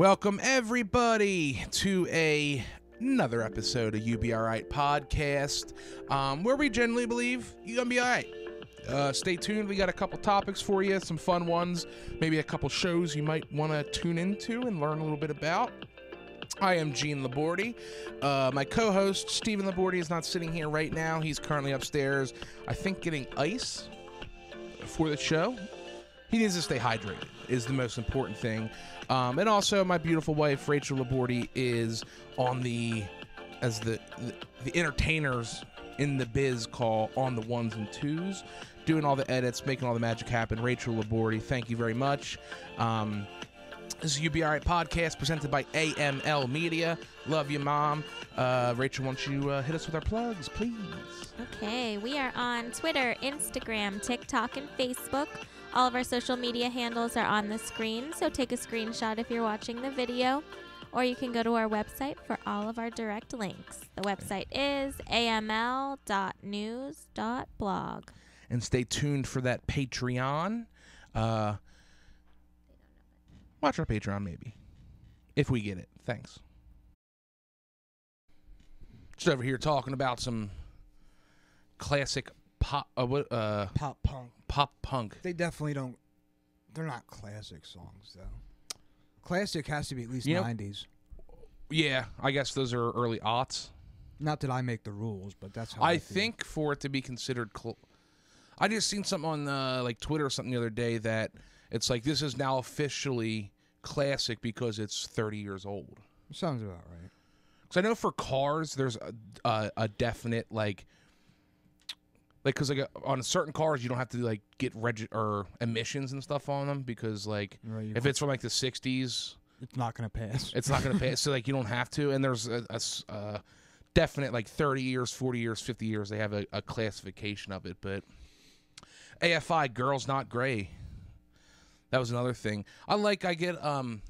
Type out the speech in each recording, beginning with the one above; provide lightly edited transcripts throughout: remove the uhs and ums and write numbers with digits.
Welcome everybody to another episode of You Be Aight podcast, where we generally believe you're gonna be alright. Stay tuned. We got a couple topics for you, some fun ones, maybe a couple shows you might want to tune into and learn a little bit about. I am Gene Labordi. My co-host Stephen Labordi is not sitting here right now. He's currently upstairs, I think, getting ice for the show. He needs to stay hydrated is the most important thing. And also my beautiful wife, Rachel Labordi, is on as the entertainers in the biz call, on the ones and twos, doing all the edits, making all the magic happen. Rachel Labordi, thank you very much. This is You Be Aight podcast presented by AML Media. Love you, Mom. Rachel, why don't you hit us with our plugs, please? Okay, we are on Twitter, Instagram, TikTok, and Facebook. All of our social media handles are on the screen, so take a screenshot if you're watching the video, or you can go to our website for all of our direct links. The website is aml.news.blog. And stay tuned for that Patreon. Watch our Patreon, maybe, if we get it. Thanks. Just over here talking about some classic pop punk. Pop punk. They definitely don't. They're not classic songs though. Classic has to be at least 90s. Yeah, I guess those are early aughts. Not that I make the rules, but that's how I think for it to be considered. I just seen something on like Twitter or something the other day that it's like this is now officially classic because it's 30 years old. Sounds about right. Because I know for cars, there's a definite like because on certain cars you don't have to like get or emissions and stuff on them because like right, if it's from like the 60s, it's not gonna pass. It's not gonna pass, so like you don't have to. And there's a definite like 30 years, 40 years, 50 years. They have a classification of it, but AFI, girls not gray. That was another thing. I get on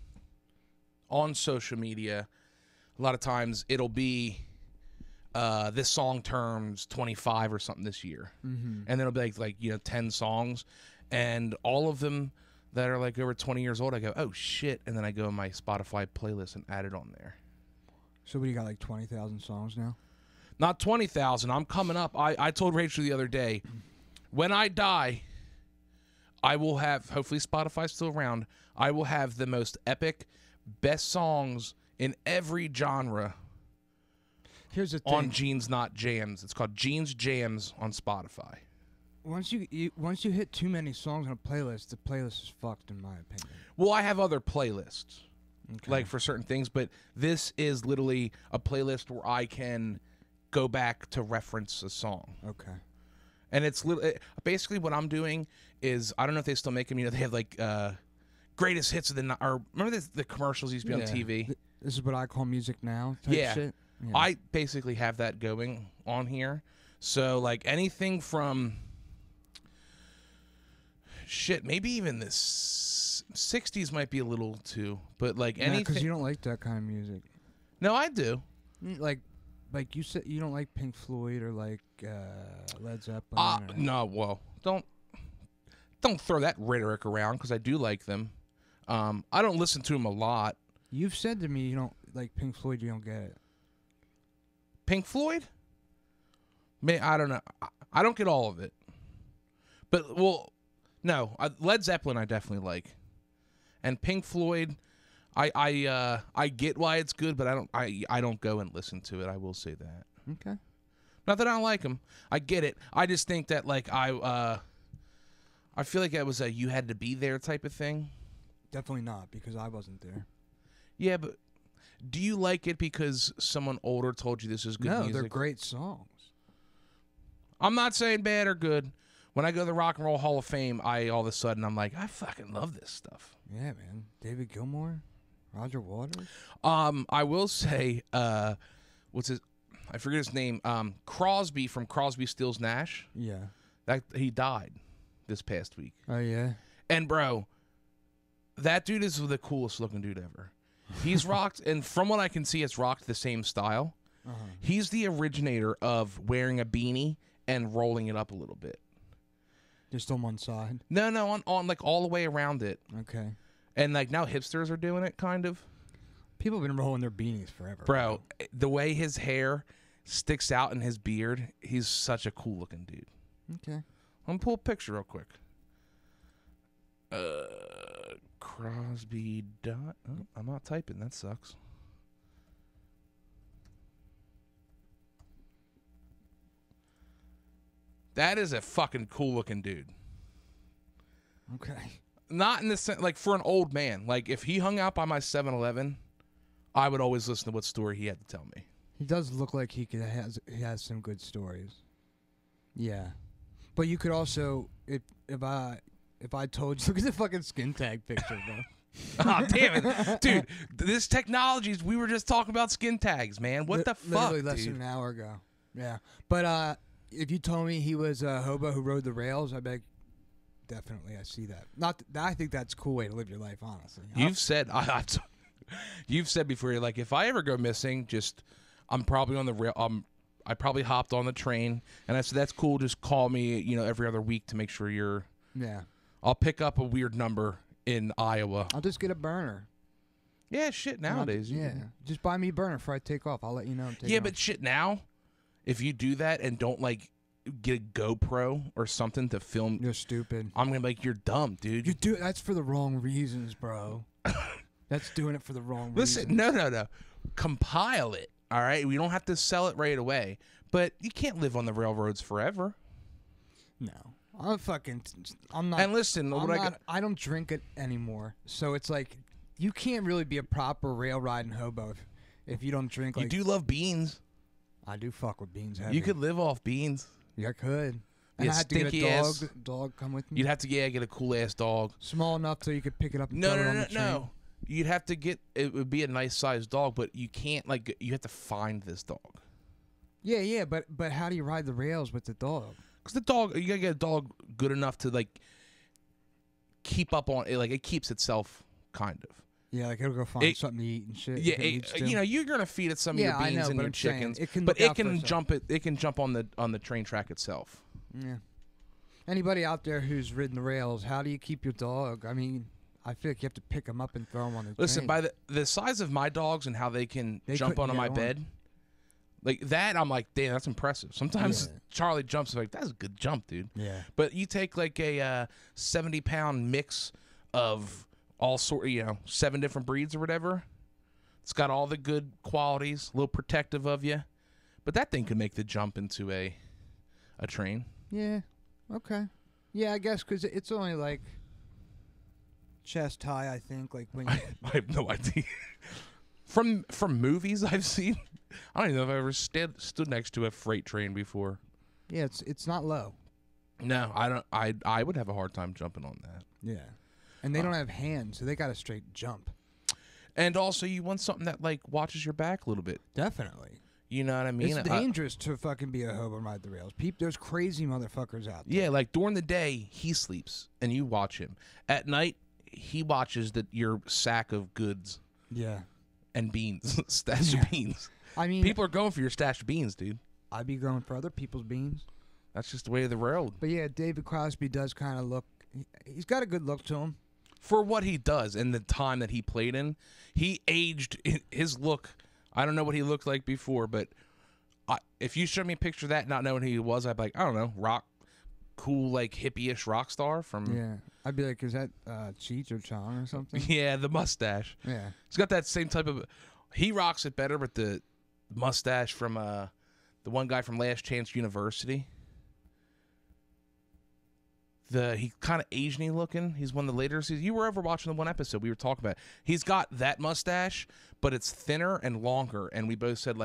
social media, a lot of times it'll be this song turns 25 or something this year. Mm-hmm. And then it'll be like 10 songs, and all of them that are like over 20 years old, I go, oh shit, and then I go in my Spotify playlist and add it on there. So what do you got, like 20,000 songs now? Not 20,000. I'm coming up. I told Rachel the other day, when I die, I will have, hopefully Spotify's still around, I will have the most epic, best songs in every genre. Here's the thing. On Gene's Not Jams. It's called Gene's Jams on Spotify. Once you hit too many songs on a playlist, the playlist is fucked, in my opinion. Well, I have other playlists, okay, like for certain things, but this is literally a playlist where I can go back to reference a song. Okay. And it's basically what I'm doing is, I don't know if they still make them. They have like greatest hits of the or remember the commercials used to be on TV. This is what I call music now. Type shit. Yeah. I basically have that going on here. So like anything from shit, maybe even the 60s might be a little too, but like anything. Because you don't like that kind of music. No, I do. Like you said, you don't like Pink Floyd or like Led Zeppelin. No, well, don't throw that rhetoric around because I do like them. I don't listen to them a lot. You've said to me you don't like Pink Floyd. You don't get it. Pink Floyd? Man, I don't know. I don't get all of it. But well, no, Led Zeppelin I definitely like, and Pink Floyd, I get why it's good, but I don't go and listen to it. I will say that. Okay. Not that I don't like them. I get it. I just think that like I feel like it was a you had to be there type of thing. Definitely not, because I wasn't there. Yeah, but do you like it because someone older told you this is good music? No, they're great songs. I'm not saying bad or good. When I go to the Rock and Roll Hall of Fame, all of a sudden I'm like, I fucking love this stuff. Yeah, man. David Gilmour, Roger Waters. I will say, what's his? I forget his name. Crosby from Crosby, Stills, Nash. Yeah. He died this past week. Oh yeah. And bro, that dude is the coolest looking dude ever. He's rocked, and from what I can see, it's rocked the same style. Uh-huh. He's the originator of wearing a beanie and rolling it up a little bit. Just on one side? No, on like all the way around it. Okay. And like now hipsters are doing it, kind of. People have been rolling their beanies forever. Bro, the way his hair sticks out in his beard, he's such a cool looking dude. Okay. I'm gonna pull a picture real quick. Crosby dot. Oh, I'm not typing. That sucks. That is a fucking cool looking dude. Okay. Not in the sense, like for an old man. Like if he hung out by my 7-Eleven, I would always listen to what story he had to tell me. He does look like he has some good stories. Yeah. But you could also, if I told you, look at the fucking skin tag picture, bro. Oh, damn it. Dude, this technology, we were just talking about skin tags, man. What the fuck, Literally less dude? than an hour ago. Yeah. But if you told me he was a hobo who rode the rails, I'd be like, definitely, I see that. I think that's a cool way to live your life, honestly. You've said, you've said before, you're like, if I ever go missing, I'm probably on the rail. I probably hopped on the train, and I said, that's cool. Just call me, every other week to make sure you're. Yeah. I'll pick up a weird number in Iowa. I'll just get a burner. Yeah, shit. Nowadays, Just buy me a burner before I take off. I'll let you know. But shit, now, if you do that and don't get a GoPro or something to film, you're stupid. I'm gonna be like, you're dumb, dude. That's for the wrong reasons, bro. That's doing it for the wrong reasons. Listen, no. Compile it. All right, we don't have to sell it right away, but you can't live on the railroads forever. No. I'm not. And listen, I don't drink it anymore. So it's like you can't really be a proper rail riding hobo if you don't drink. You do love beans. I do fuck with beans heavy. You could live off beans. Yeah, I could. And I had to get a dog come with me. You'd have to get a cool ass dog. Small enough so you could pick it up and throw it on the train. No. You'd have to it would be a nice sized dog, but you can't you have to find this dog. Yeah, but how do you ride the rails with the dog? Because the dog, you gotta get a dog good enough to keep up on it. It keeps itself kind of. Yeah, it'll go find something to eat and shit. Yeah, you're gonna feed it some of your beans and your chickens, but it can jump on the train track itself. Yeah. Anybody out there who's ridden the rails, how do you keep your dog? I mean, I feel like you have to pick them up and throw them on the train. Listen, by the size of my dogs and how they can jump onto my bed. Like that, I'm like, damn, that's impressive. Sometimes Charlie jumps like, that's a good jump, dude. Yeah. But you take a 70-pound mix of all 7 different breeds or whatever. It's got all the good qualities, a little protective of you. But that thing could make the jump into a train. Yeah. Okay. Yeah, I guess because it's only chest high, I think. When I have no idea. From movies I've seen, I don't even know if I ever stood next to a freight train before. Yeah, it's not low. No, I don't. I would have a hard time jumping on that. Yeah, and they don't have hands, so they got to straight jump. And also, you want something that watches your back a little bit. Definitely. You know what I mean? It's dangerous to fucking be a hobo and ride the rails. There's crazy motherfuckers out there. Yeah, during the day he sleeps and you watch him. At night he watches your sack of goods. Yeah. And beans, stash of beans. I mean, people are going for your stash of beans, dude. I'd be going for other people's beans. That's just the way of the road. But yeah, David Crosby does kind of look. He's got a good look to him for what he does and the time that he played in. He aged his look. I don't know what he looked like before, but if you showed me a picture of that, not knowing who he was, I'd be like, I don't know, cool, hippie-ish rock star from. Yeah. I'd be like, is that Cheech or Chong or something? Yeah, the mustache. Yeah. He's got that same type of... He rocks it better with the mustache from the one guy from Last Chance University. He kind of Asian-y looking. He's one of the later seasons. You were over watching the one episode we were talking about. He's got that mustache, but it's thinner and longer. And we both said,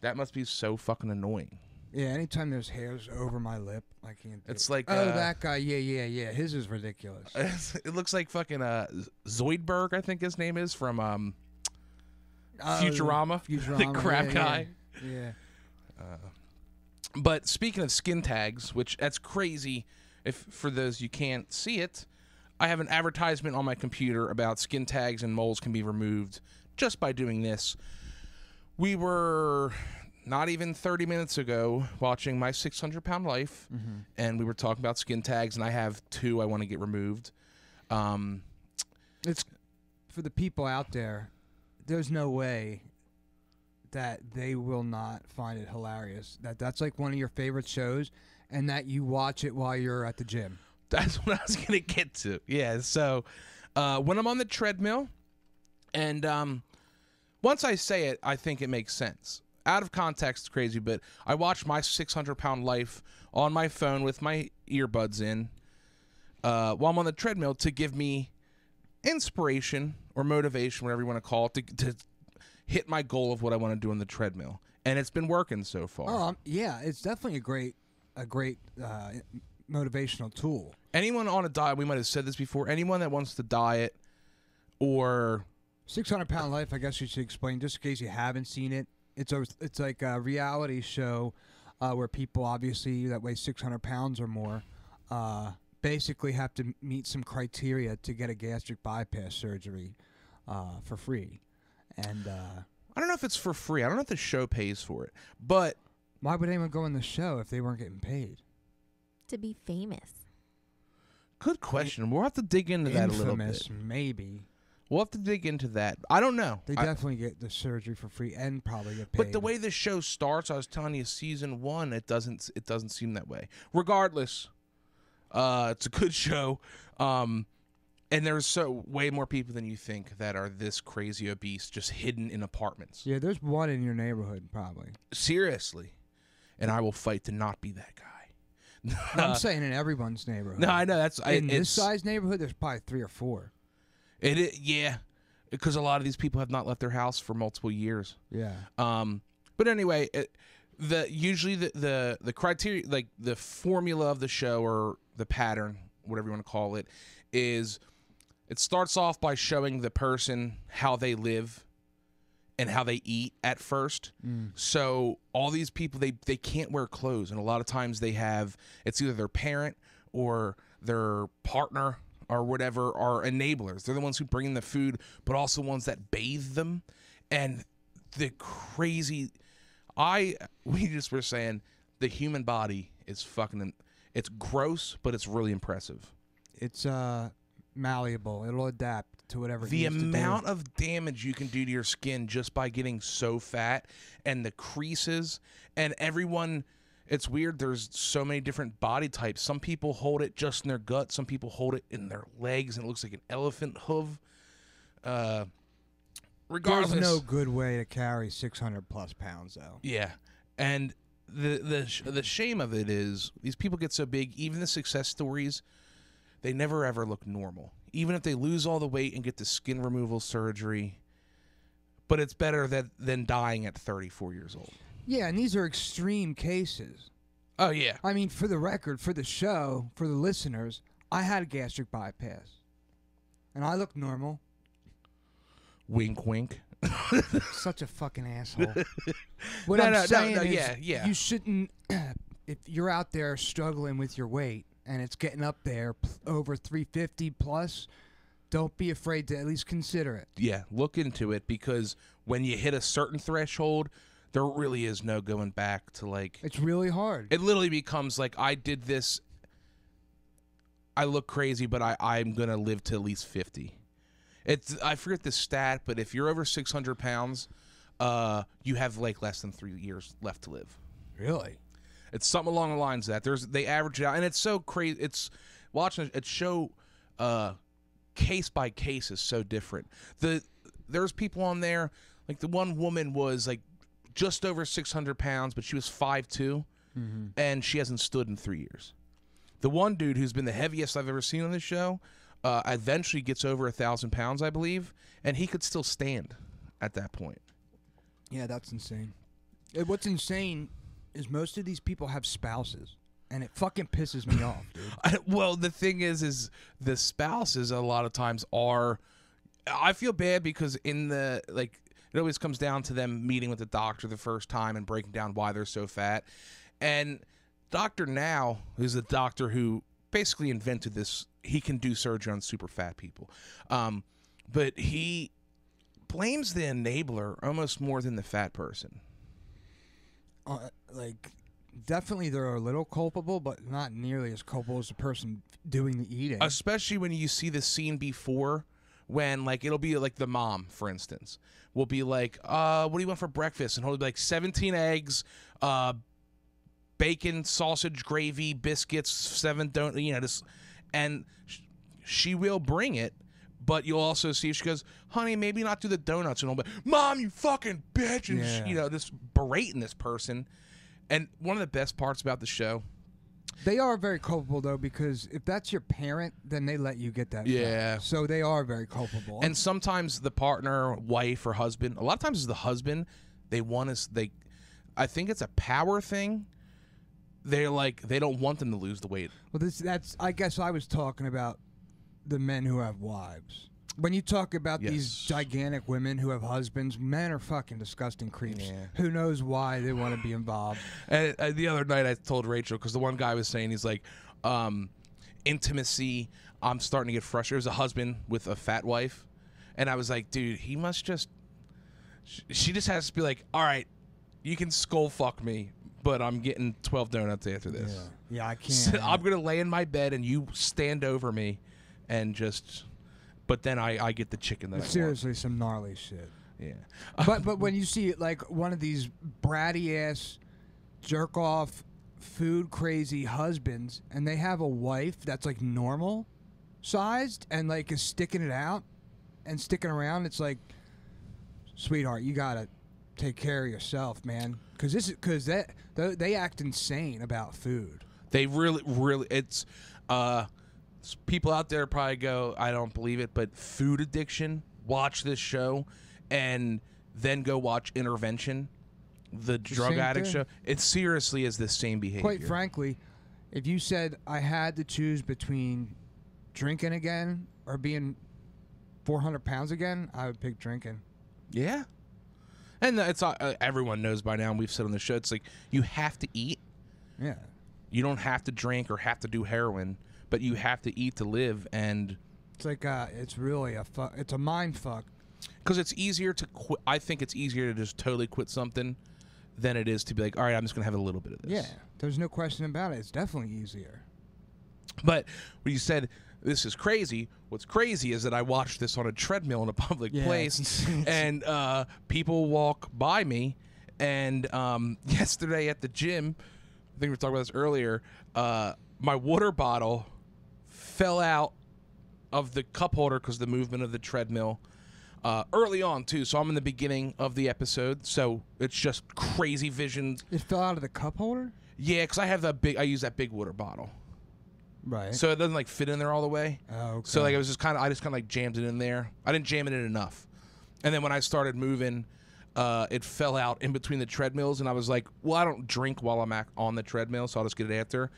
that must be so fucking annoying. Yeah, anytime there's hairs over my lip, I can't do it's it. That guy, yeah. His is ridiculous. It looks like fucking Zoidberg, I think his name is, from Futurama. The crab guy. Yeah. But speaking of skin tags, which that's crazy, if for those you can't see it, I have an advertisement on my computer about skin tags and moles can be removed just by doing this. We were... not even 30 minutes ago watching My 600-Pound Life, and we were talking about skin tags, and I have 2 I want to get removed. It's for the people out there. there's no way that they will not find it hilarious. That's like one of your favorite shows, and that you watch it while you're at the gym. That's what I was gonna get to. Yeah. So when I'm on the treadmill, and once I say it, I think it makes sense. Out of context, it's crazy, but I watch My 600-Pound Life on my phone with my earbuds in while I'm on the treadmill to give me inspiration or motivation, whatever you want to call it, to hit my goal of what I want to do on the treadmill. And it's been working so far. Oh, yeah, it's definitely a great motivational tool. Anyone on a diet, we might have said this before, anyone that wants to diet or 600-Pound Life, I guess you should explain, just in case you haven't seen it. It's like a reality show where people obviously that weigh 600 pounds or more basically have to meet some criteria to get a gastric bypass surgery for free. And I don't know if it's for free. I don't know if the show pays for it. But why would anyone go on the show if they weren't getting paid? To be famous. Good question. We'll have to dig into that a little bit. Maybe. We'll have to dig into that. I don't know. They definitely get the surgery for free and probably get paid. But the way the show starts, I was telling you, season 1, it doesn't seem that way. Regardless, it's a good show, and there's way more people than you think that are this crazy obese, just hidden in apartments. Yeah, there's one in your neighborhood probably. Seriously, and I will fight to not be that guy. I'm saying in everyone's neighborhood. No, I know in this size neighborhood. There's probably 3 or 4. Yeah, because a lot of these people have not left their house for multiple years. Yeah. But anyway, usually the criteria, like the formula of the show or the pattern, whatever you want to call it, is it starts off by showing the person how they live and how they eat at first. So all these people, they can't wear clothes, and a lot of times it's either their parent or their partner or whatever are enablers. They're the ones who bring in the food, but also ones that bathe them. And the crazy, we just were saying the human body is it's gross, but it's really impressive. It's malleable. It'll adapt to whatever. The amount of damage you can do to your skin just by getting so fat, and the creases, and everyone. It's weird. There's so many different body types. Some people hold it just in their gut. Some people hold it in their legs, and it looks like an elephant hoof. Regardless, there's no good way to carry 600+ pounds, though. Yeah, and the shame of it is these people get so big. Even the success stories, they never ever look normal. Even if they lose all the weight and get the skin removal surgery, but it's better than dying at 34 years old. Yeah, and these are extreme cases. Oh, yeah. I mean, for the record, for the show, for the listeners, I had a gastric bypass. And I look normal. Wink, wink. Such a fucking asshole. What I'm saying is, yeah. You shouldn't, if you're out there struggling with your weight, and it's getting up there over 350 plus, don't be afraid to at least consider it. Yeah, look into it, because when you hit a certain threshold, there really is no going back to, like... It's really hard. It literally becomes like, I did this, I look crazy, but I'm going to live to at least 50. I forget the stat, but if you're over 600 pounds, you have, like, less than 3 years left to live. Really? It's something along the lines of that. They average it out, and it's so crazy. It's watching it show case by case is so different. There's people on there, like the one woman was, like, just over 600 pounds, but she was 5'2", and she hasn't stood in 3 years. The one dude who's been the heaviest I've ever seen on this show eventually gets over 1,000 pounds, I believe, and he could still stand at that point. Yeah, that's insane. What's insane is most of these people have spouses, and it fucking pisses me off, dude. Well, the thing is the spouses a lot of times are... I feel bad because it always comes down to them meeting with the doctor the first time and breaking down why they're so fat. And Dr. Now, who's the doctor who basically invented this, he can do surgery on super fat people. But he blames the enabler almost more than the fat person. Definitely they're a little culpable, but not nearly as culpable as the person doing the eating. Especially when you see the scene before when like it'll be like the mom, for instance, will be like, what do you want for breakfast? And he'll be like 17 eggs, bacon, sausage, gravy, biscuits, 7 donuts, you know, just, and she will bring it, but you'll also see if she goes, honey, maybe not do the donuts, and I'll be, Mom, you fucking bitch, and you know, this berating this person. And one of the best parts about the show, they are very culpable though, because if that's your parent, then they let you get that. Yeah. Stuff. So they are very culpable. And sometimes the partner, wife, or husband, a lot of times it's the husband, I think it's a power thing. They're like, they don't want them to lose the weight. Well, that's. I guess I was talking about the men who have wives. When you talk about these gigantic women who have husbands, men are fucking disgusting creeps. Yeah. Who knows why they want to be involved? And the other night I told Rachel, because the one guy was saying, he's like, intimacy, I'm starting to get frustrated. There's a husband with a fat wife, and I was like, dude, he must just. She just has to be like, all right, you can skull fuck me, but I'm getting 12 donuts after this. Yeah, I can't. So I'm going to lay in my bed and you stand over me and just... But then I get the chicken that I want. Seriously, some gnarly shit. Yeah. But when you see like one of these bratty-ass, jerk-off, food-crazy husbands, and they have a wife that's like normal-sized and like is sticking it out and sticking around, it's like, sweetheart, you got to take care of yourself, man. Because they act insane about food. They really, it's people out there probably go, I don't believe it, but food addiction. Watch this show, and then go watch Intervention, the drug addict show. It seriously is the same behavior. Quite frankly, if you said I had to choose between drinking again or being 400 pounds again, I would pick drinking. Yeah. And it's everyone knows by now, and we've said on the show, it's like you have to eat. Yeah. You don't have to drink or have to do heroin, but you have to eat to live. And it's like it's really it's a mind fuck. Because it's easier to quit. I think it's easier to just totally quit something than it is to be like, all right, I'm just gonna have a little bit of this. Yeah, there's no question about it. It's definitely easier. But when you said this is crazy, what's crazy is that I watched this on a treadmill in a public place, and people walk by me. And yesterday at the gym, I think we were talking about this earlier, my water bottle fell out of the cup holder because of the movement of the treadmill early on, too. So I'm in the beginning of the episode, so it's just crazy vision. It fell out of the cup holder? Yeah, because I use that big water bottle. Right. So it doesn't like fit in there all the way. Oh, okay. So like I just kind of like jammed it in there. I didn't jam it in enough. And then when I started moving, it fell out in between the treadmills, and I was like, well, I don't drink while I'm on the treadmill, so I'll just get it after.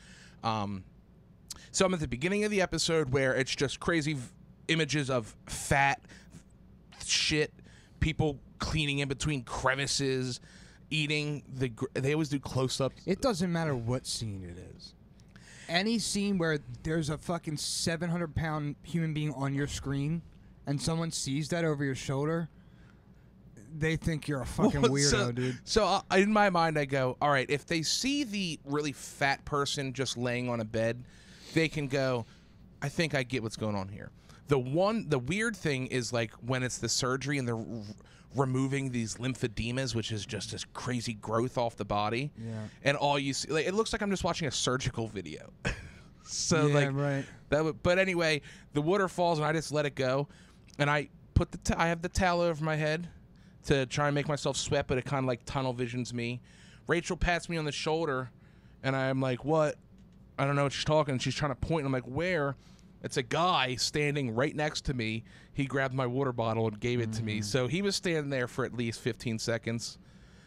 So I'm at the beginning of the episode where it's just crazy images of fat shit, people cleaning in between crevices, eating. They always do close-ups. It doesn't matter what scene it is. Any scene where there's a fucking 700-pound human being on your screen and someone sees that over your shoulder, they think you're a fucking weirdo, dude. So in my mind, I go, all right, if they see the really fat person just laying on a bed, they can go, I think I get what's going on here. The weird thing is like when it's the surgery and they're removing these lymphodemas, which is just this crazy growth off the body. Yeah. And all you see, like, it looks like I'm just watching a surgical video. So yeah, like, right. But anyway, the water falls and I just let it go, and I put I have the towel over my head to try and make myself sweat, but it kind of like tunnel visions me. Rachel pats me on the shoulder, and I'm like, what? I don't know what she's talking. And she's trying to point. And I'm like, where? It's a guy standing right next to me. He grabbed my water bottle and gave it to me. So he was standing there for at least 15 seconds.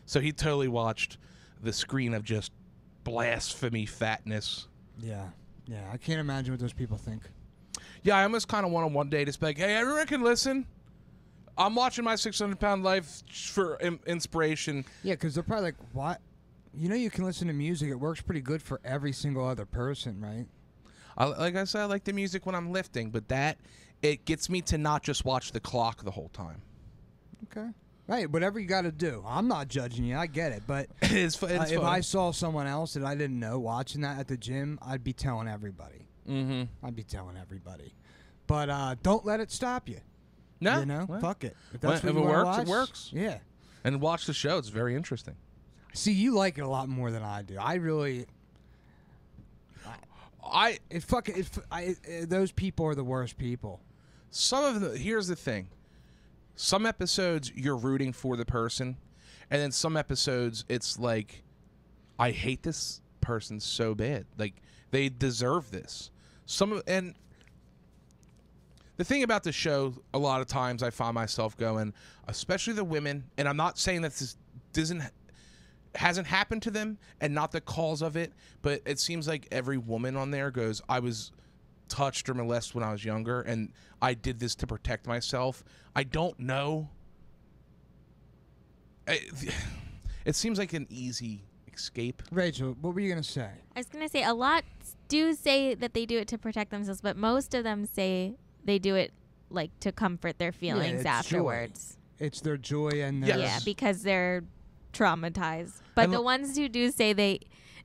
So he totally watched the screen of just blasphemy fatness. Yeah. Yeah, I can't imagine what those people think. Yeah, I almost kind of want to one day just be like, hey, everyone can listen. I'm watching my 600-pound life for inspiration. Yeah, because they're probably like, what? You know you can listen to music. It works pretty good for every single other person, right? Like I said, I like the music when I'm lifting, but it gets me to not just watch the clock the whole time. Okay. Right, whatever you got to do. I'm not judging you. I get it. But it's fun. If I saw someone else that I didn't know watching that at the gym, I'd be telling everybody. Mm-hmm. I'd be telling everybody. But don't let it stop you. No, You know, well, fuck it. If well, that's if what it you wanna works, it watch, works. Yeah. And watch the show. It's very interesting. See, you like it a lot more than I do. I really. Those people are the worst people. Some of the here's the thing. Some episodes you're rooting for the person, and then some episodes it's like, I hate this person so bad. Like they deserve this. And the thing about the show, a lot of times I find myself going, especially the women, and I'm not saying that this hasn't happened to them and not the cause of it, but it seems like every woman on there goes, I was touched or molested when I was younger, and I did this to protect myself. I don't know. It seems like an easy escape. Rachel, what were you gonna say? I was going to say a lot do say that they do it to protect themselves, but most of them say they do it like to comfort their feelings it's afterwards. Joy. It's their joy and their Yeah, because they're traumatized. But And the ones who do say they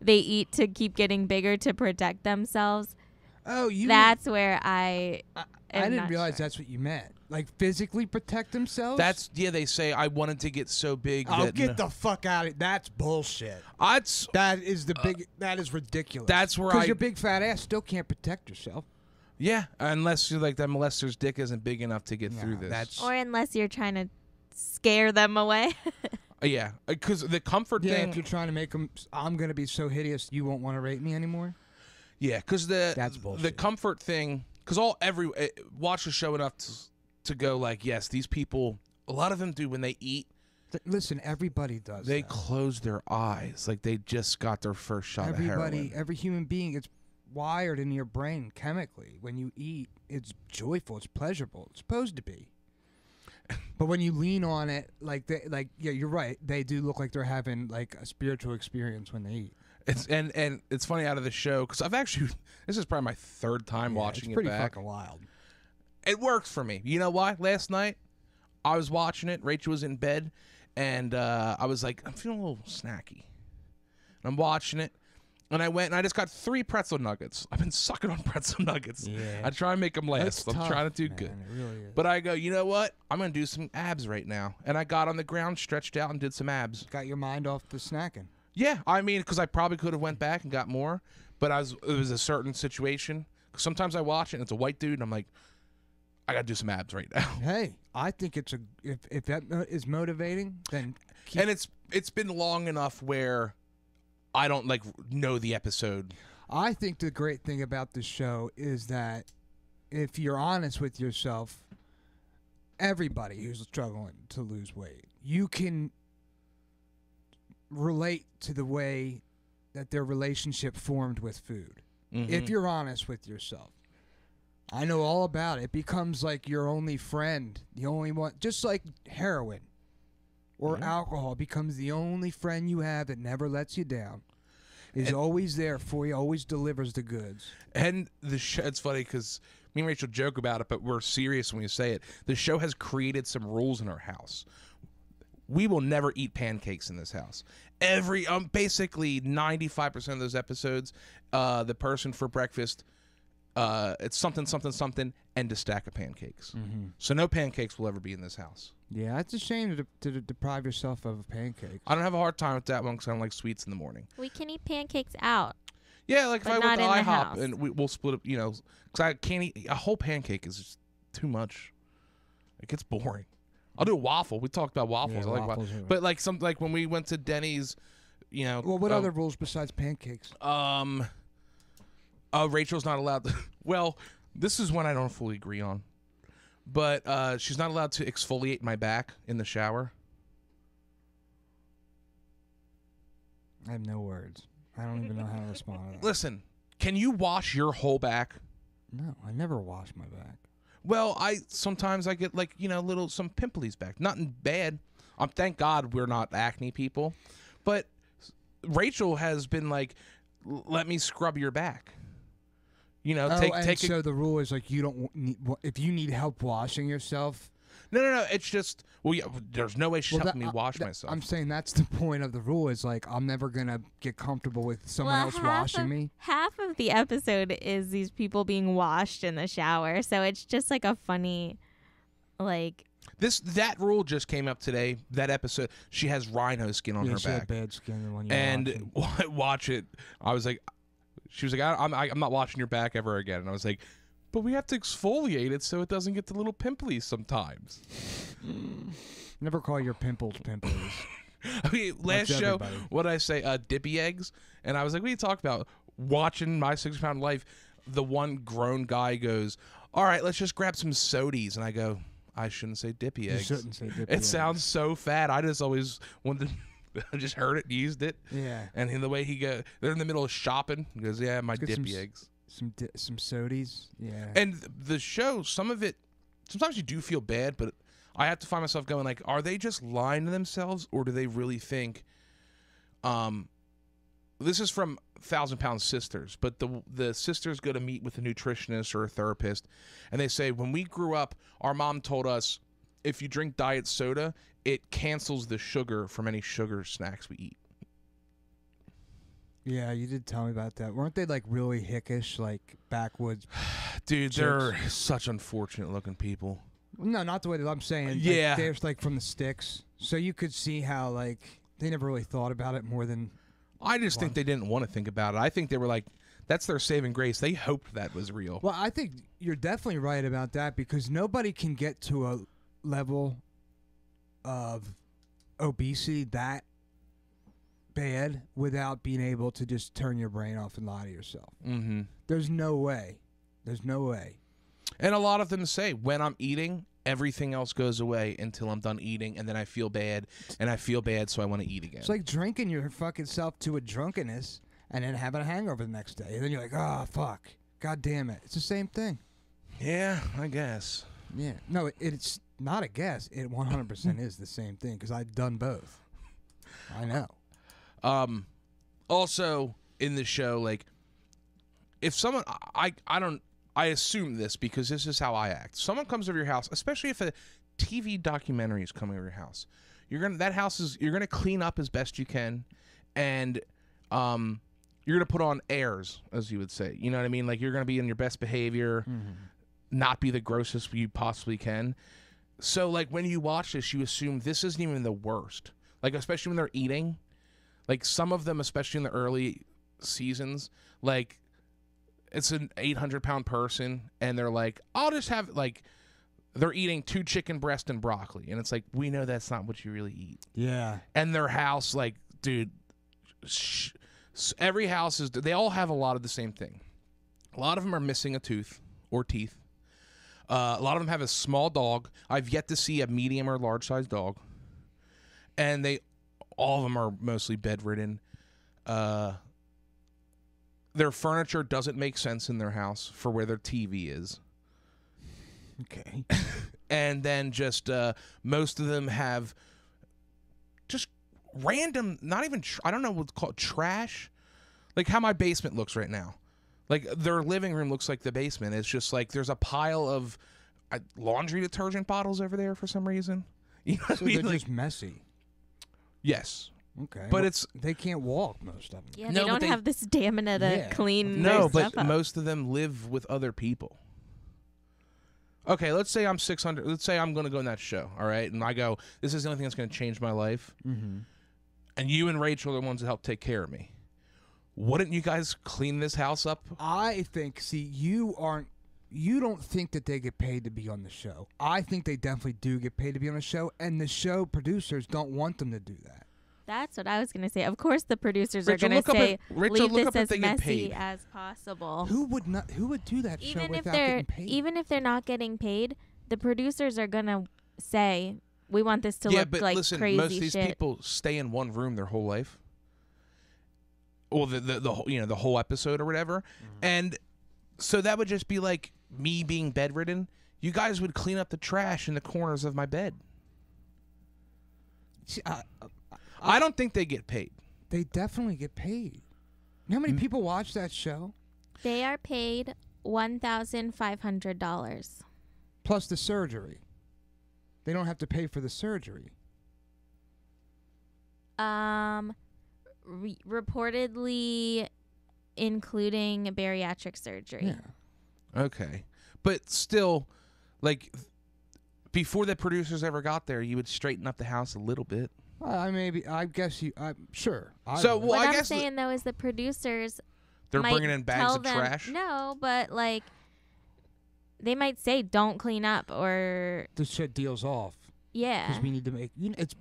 eat to keep getting bigger to protect themselves, that's where I didn't realize that's what you meant. Like physically protect themselves? They say I wanted to get so big that get the fuck out of it. That's bullshit. That is ridiculous. That's where Because your big fat ass still can't protect yourself. Yeah, unless you're like that molester's dick isn't big enough to get through this. Or unless you're trying to scare them away. Yeah, because the comfort thing. If you're trying to make them, I'm going to be so hideous you won't want to rape me anymore. Yeah, because that's bullshit. The comfort thing, because watch the show enough to go like, yes, these people, a lot of them do when they eat. Listen, everybody does. They close their eyes like they just got their first shot of heroin. Every human being, it's wired in your brain chemically. When you eat, it's joyful, it's pleasurable. It's supposed to be. But when you lean on it, you're right. They do look like they're having like a spiritual experience when they eat. And it's funny out of the show because I've actually this is probably my third time watching it back. It's pretty fucking wild. It works for me. You know why? Last night I was watching it. Rachel was in bed, and I was like, I'm feeling a little snacky. And I'm watching it. And I went and I just got 3 pretzel nuggets. I've been sucking on pretzel nuggets. Yeah. I try and make them last. I'm trying to do man, good. It really is. But I go, you know what? I'm going to do some abs right now. And I got on the ground, stretched out, and did some abs. Got your mind off the snacking. Yeah. I mean, because I probably could have went back and got more. But it was a certain situation. Sometimes I watch it and it's a white dude. And I'm like, I got to do some abs right now. Hey, I think it's if that is motivating, then And it's been long enough where I don't know the episode. I think the great thing about this show is that if you're honest with yourself, everybody who's struggling to lose weight, you can relate to the way that their relationship formed with food. Mm-hmm. If you're honest with yourself. I know all about it. It becomes like your only friend, the only one, just like heroin. Or alcohol becomes the only friend you have that never lets you down. Is always there for you, always delivers the goods. And the show, it's funny because me and Rachel joke about it, but we're serious when we say it. The show has created some rules in our house. We will never eat pancakes in this house. Basically 95% of those episodes, the person for breakfast, it's something, something, something, and a stack of pancakes. Mm-hmm. So no pancakes will ever be in this house. Yeah, it's a shame to deprive yourself of a pancake. I don't have a hard time with that one because I don't like sweets in the morning. We can eat pancakes out. Yeah, like if I went to IHOP and we'll split up, because I can't eat a whole pancake is just too much. It gets boring. I'll do a waffle. We talked about waffles. Yeah, I like waffles. But like when we went to Denny's, Well, what other rules besides pancakes? Rachel's not allowed to. Well, this is one I don't fully agree on. But she's not allowed to exfoliate my back in the shower. I have no words. I don't even know how to respond to that. Listen, can you wash your whole back? No, I never wash my back. Well, sometimes I get some pimples back. Nothing bad. Thank God we're not acne people. But Rachel has been like, let me scrub your back. So the rule is like you don't need, if you need help washing yourself. No. It's just there's no way she's helping me wash myself. I'm saying that's the point of the rule. Is like I'm never gonna get comfortable with someone else washing me. Half of the episode is these people being washed in the shower, so it's just like a funny Like that rule just came up today. That episode, she has rhino skin on her she had back. bad skin the one you And watch it. I was like, she was like, I'm not watching your back ever again. And I was like, but we have to exfoliate it so it doesn't get the little pimples sometimes. Never call your pimples pimples. I mean, last That's show, everybody. what did I say? Dippy eggs. And I was like, what are you talking about? Watching My 6 Pound Life, the one grown guy goes, all right, let's just grab some sodies. And I go, I shouldn't say dippy eggs. You shouldn't say dippy It eggs. sounds so fat. I just always wanted to, I just heard it, used it. Yeah. And the way he goes, they're in the middle of shopping. He goes, yeah, my Let's get dippy eggs. Some sodies. Yeah. And the show, some of it, sometimes you do feel bad, but I have to find myself going like, are they just lying to themselves, or do they really think? This is from 1,000 Pound Sisters, but the sisters go to meet with a nutritionist or a therapist, and they say, when we grew up, our mom told us, if you drink diet soda, it cancels the sugar from any sugar snacks we eat. Yeah, you did tell me about that. Weren't they like really hickish, like backwoods? Dude, Chicks. they're such unfortunate looking people. No, not the way that I'm saying. Like, Yeah. they're like from the sticks, so you could see how like they never really thought about it more than. I just think they didn't want to think about it. I think they were like, that's their saving grace. They hoped that was real. Well, I think you're definitely right about that because nobody can get to a level of obesity that bad without being able to just turn your brain off and lie to yourself. Mm-hmm. There's no way. There's no way. And a lot of them say, when I'm eating, everything else goes away until I'm done eating, and then I feel bad, and I feel bad, so I want to eat again. It's like drinking your fucking self to a drunkenness and then having a hangover the next day. And then you're like, oh, fuck. God damn it. It's the same thing. Yeah, I guess. Yeah. No, it's not a guess. It 100% is the same thing because I've done both. I know. Also, in the show, like, if someone, I assume this because this is how I act. Someone comes over your house, especially if a TV documentary is coming over your house. You're gonna clean up as best you can, and you're gonna put on airs, as you would say. You know what I mean? Like, you're gonna be in your best behavior, not be the grossest you possibly can. So, like, when you watch this, you assume this isn't even the worst. Like, especially when they're eating. Like, some of them, especially in the early seasons, like, it's an 800-pound person, and they're like, I'll just have, like, they're eating 2 chicken breast and broccoli. And it's like, we know that's not what you really eat. Yeah. And their house, like, dude, every house is, they all have a lot of the same thing. A lot of them are missing a tooth or teeth. A lot of them have a small dog. I've yet to see a medium or large-sized dog. And all of them are mostly bedridden. Their furniture doesn't make sense in their house for where their TV is. Okay. And then just most of them have just random, not even, I don't know what's called, trash. Like how my basement looks right now. Like their living room looks like the basement. It's just like there's a pile of laundry detergent bottles over there for some reason. You know what So I mean? they're Like, just messy. yes. Okay. But well, it's they can't walk, most of them. Yeah, No, they but don't have the stamina to Yeah. clean no, their but stuff up. most of them live with other people. Okay, let's say I'm 600. Let's say I'm going to go in that show, all right? And I go, this is the only thing that's going to change my life. Mm-hmm. And you and Rachel are the ones that help take care of me. Wouldn't you guys clean this house up? I think, you don't think that they get paid to be on the show. I think they definitely do get paid to be on the show, and the show producers don't want them to do that. That's what I was going to say. Of course, the producers Rachel, are going look to up say, Rachel, leave look this up if as they get messy paid. as possible. Who would do that show Even if without they're getting paid? even if they're not getting paid, the producers are going to say, we want this to Yeah, look but like listen, crazy most of these shit. people stay in one room their whole life. Well, the whole, the whole episode or whatever. And so that would just be like me being bedridden. You guys would clean up the trash in the corners of my bed. I don't think they get paid. They definitely get paid. You know how many people watch that show? They are paid $1,500. Plus the surgery. They don't have to pay for the surgery. Reportedly including bariatric surgery. Yeah. Okay. But still, like, Before the producers ever got there, you would straighten up the house a little bit. I guess you. Sure. So, what I I'm guess saying though is the producers they're might bringing in bags tell of them, trash. No, but like they might say don't clean up or The shit deals off. yeah. Because we need to make.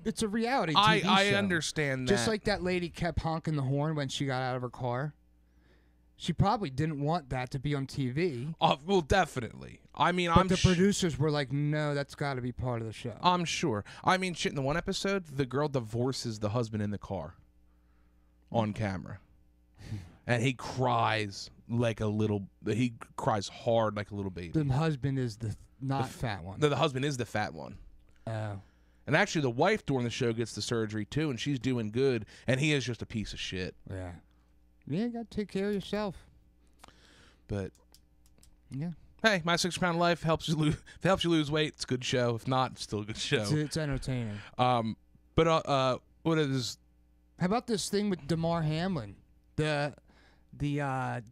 It's a reality I TV show. understand that. Just like that lady kept honking the horn when she got out of her car. She probably didn't want that to be on TV. Well, definitely. I mean, But the producers were like, no, that's got to be part of the show. I'm sure. I mean, shit, in the one episode, the girl divorces the husband in the car on camera. And he cries like a little, he cries hard like a little baby. The husband is the fat one. The husband is the fat one. Oh. And actually, the wife during the show gets the surgery too, and she's doing good, and he is just a piece of shit. Yeah. Yeah, you got to take care of yourself. But yeah. Hey, My 6-Pound Life helps you lose. If it helps you lose weight, it's a good show. If not, it's still a good show. It's entertaining. But what is? How about this thing with Damar Hamlin, the guy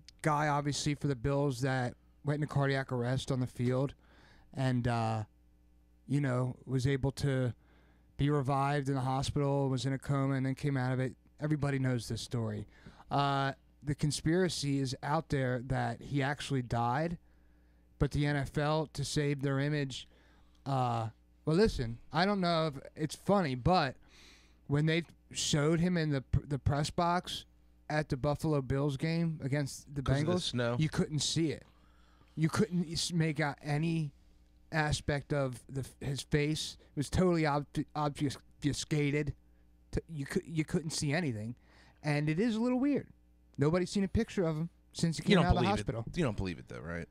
obviously for the Bills that went into cardiac arrest on the field, and was able to be revived in the hospital, was in a coma, and then came out of it. Everybody knows this story. The conspiracy is out there that he actually died, but the NFL, to save their image, well, listen, I don't know if it's funny, but when they showed him in the press box at the Buffalo Bills game against the Bengals, you couldn't see it. You couldn't make out any aspect of his face. It was totally obfuscated. You couldn't see anything, and it is a little weird. Nobody's seen a picture of him since he came out of the hospital. You don't believe it though, right?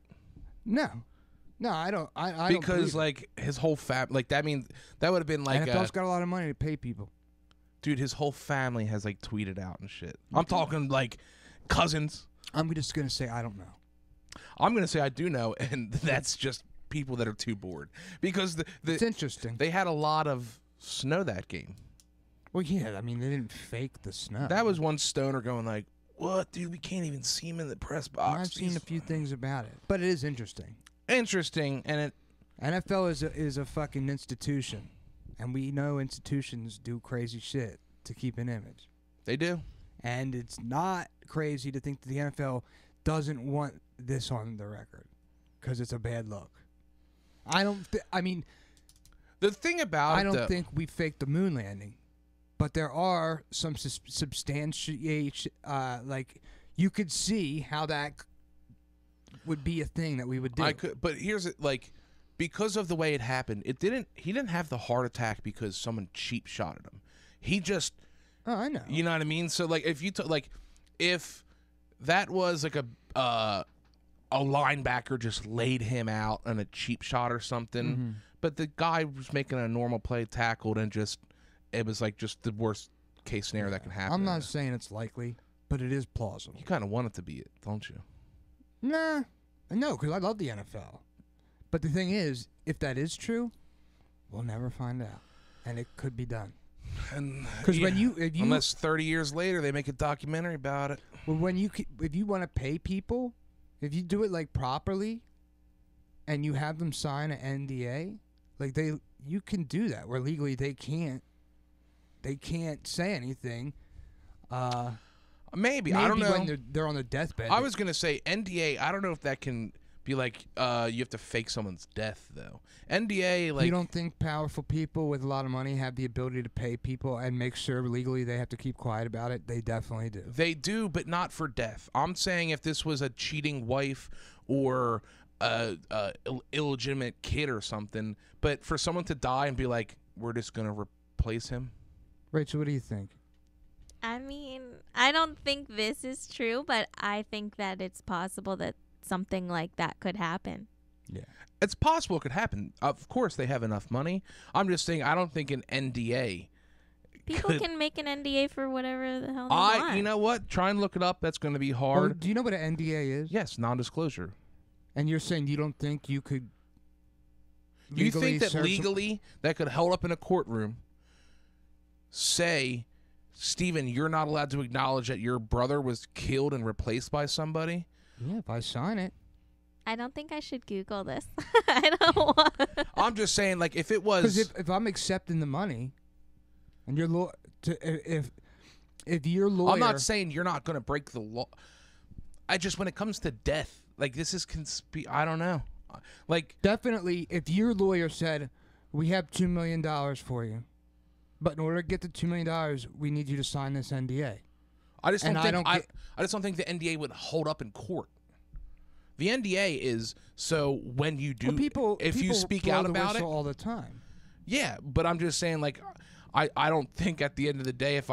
No, I don't. I because don't like his whole that means that would have been like NFL's got a lot of money to pay people. Dude, his whole family has like tweeted out and shit. I'm talking like cousins. I'm just gonna say I don't know. I'm gonna say I do know, and that's just people that are too bored because it's interesting. They had a lot of snow that game. Well, yeah, I mean they didn't fake the snow. That was one stoner going like, "What, dude? We can't even see him in the press box." I've seen a few things about it, but it is interesting. Interesting, and NFL is a fucking institution, and we know institutions do crazy shit to keep an image. They do, and it's not crazy to think that the NFL doesn't want this on the record because it's a bad look. I mean, the thing about I don't think we faked the moon landing. But there are some substantiation, like you could see how that would be a thing that we would do. But here's it, like, because of the way it happened, he didn't have the heart attack because someone cheap shot at him. He just, oh, I know. You know what I mean? So like, if that was like a linebacker just laid him out on a cheap shot or something, but the guy was making a normal play, tackled, and just. It was like just the worst case scenario that can happen. I'm not saying it's likely, but it is plausible. You kind of want it to be it, don't you? Nah, no, because I love the NFL. But the thing is, if that is true, we'll never find out, and it could be done. Because if you unless 30 years later they make a documentary about it. Well, if you want to pay people, if you do it like properly, and you have them sign an NDA, like you can do that. Where legally they can't. They can't say anything. Maybe I don't know. When they're on their deathbed. I was gonna say NDA. I don't know if that can be like you have to fake someone's death though. NDA, like, you don't think powerful people with a lot of money have the ability to pay people and make sure legally they have to keep quiet about it? They definitely do. They do, but not for death. I'm saying if this was a cheating wife or a illegitimate kid or something, but for someone to die and be like, we're just gonna replace him. Rachel, what do you think? I mean, I don't think this is true, but I think that it's possible that something like that could happen. Yeah. It's possible it could happen. Of course, they have enough money. I'm just saying I don't think an NDA. People can make an NDA for whatever the hell they want. You know what? Try and look it up. That's going to be hard. Well, do you know what an NDA is? Yes, non-disclosure. And you're saying you don't think you could You think that legally that could hold up in a courtroom, say, Steven, you're not allowed to acknowledge that your brother was killed and replaced by somebody? Yeah, if I sign it. I don't think I should Google this. I don't want. I'm just saying, like, if it was, Because if I'm accepting the money, and your lawyer, if your lawyer, I'm not saying you're not going to break the law. I just, when it comes to death, like, this is I don't know. Like, definitely, if your lawyer said, we have $2 million for you, but in order to get the $2 million, we need you to sign this NDA. I just don't And think I just don't think the NDA would hold up in court. The NDA is so when you do, if you speak out about it all the time. Yeah, but I'm just saying, like, I don't think at the end of the day, if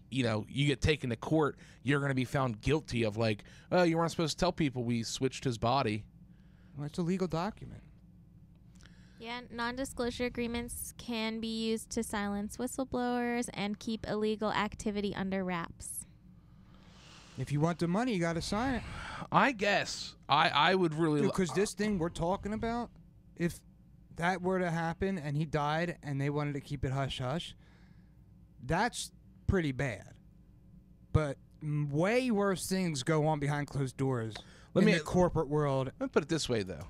you get taken to court, you're going to be found guilty of, like, oh, you weren't supposed to tell people we switched his body. Well, it's a legal document. Yeah, non-disclosure agreements can be used to silence whistleblowers and keep illegal activity under wraps. If you want the money, you got to sign it. I guess I would really, because this thing we're talking about, if that were to happen and he died and they wanted to keep it hush hush, that's pretty bad. But way worse things go on behind closed doors in the corporate world. Let me put it this way, though.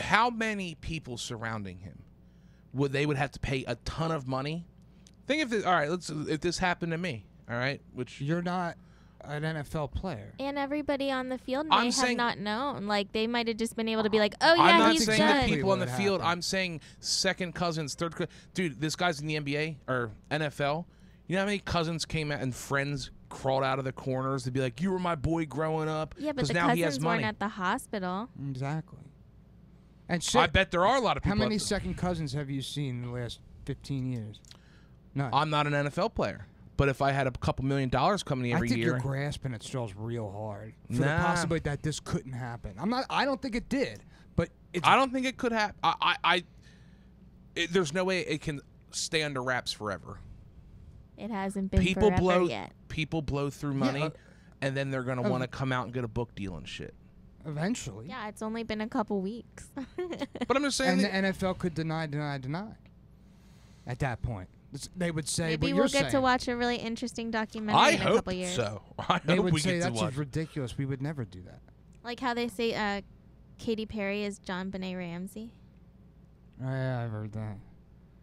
How many people surrounding him would have to pay a ton of money? Think if if this happened to me, all right, which you're not an NFL player, and everybody on the field might have not known. Like, they might have just been able to be like, "Oh I'm yeah, not he's saying dead." the people on the field. I'm saying second cousins, third dude. This guy's in the NBA or NFL. You know how many cousins came out and friends crawled out of the corners to be like, "You were my boy growing up." Yeah, but the now he has cousins money. weren't at the hospital. Exactly. And I bet there are a lot of people. How many second cousins have you seen in the last 15 years? None. I'm not an NFL player, but if I had a couple $1 million coming every year, I think you're grasping at straws real hard for the possibility that this couldn't happen. I don't think it did, but I don't think it could happen. There's no way it can stay under wraps forever. It hasn't been forever yet. People blow through money, and then they're gonna want to come out and get a book deal and shit. Eventually. Yeah, it's only been a couple weeks. But I'm just saying. And the NFL could deny. At that point, they would say, maybe we'll get to watch a really interesting documentary in a couple years. So. I hope they would we say get to that's watch. just ridiculous. We would never do that. Like how they say Katy Perry is John Benet Ramsey. Yeah, I've heard that.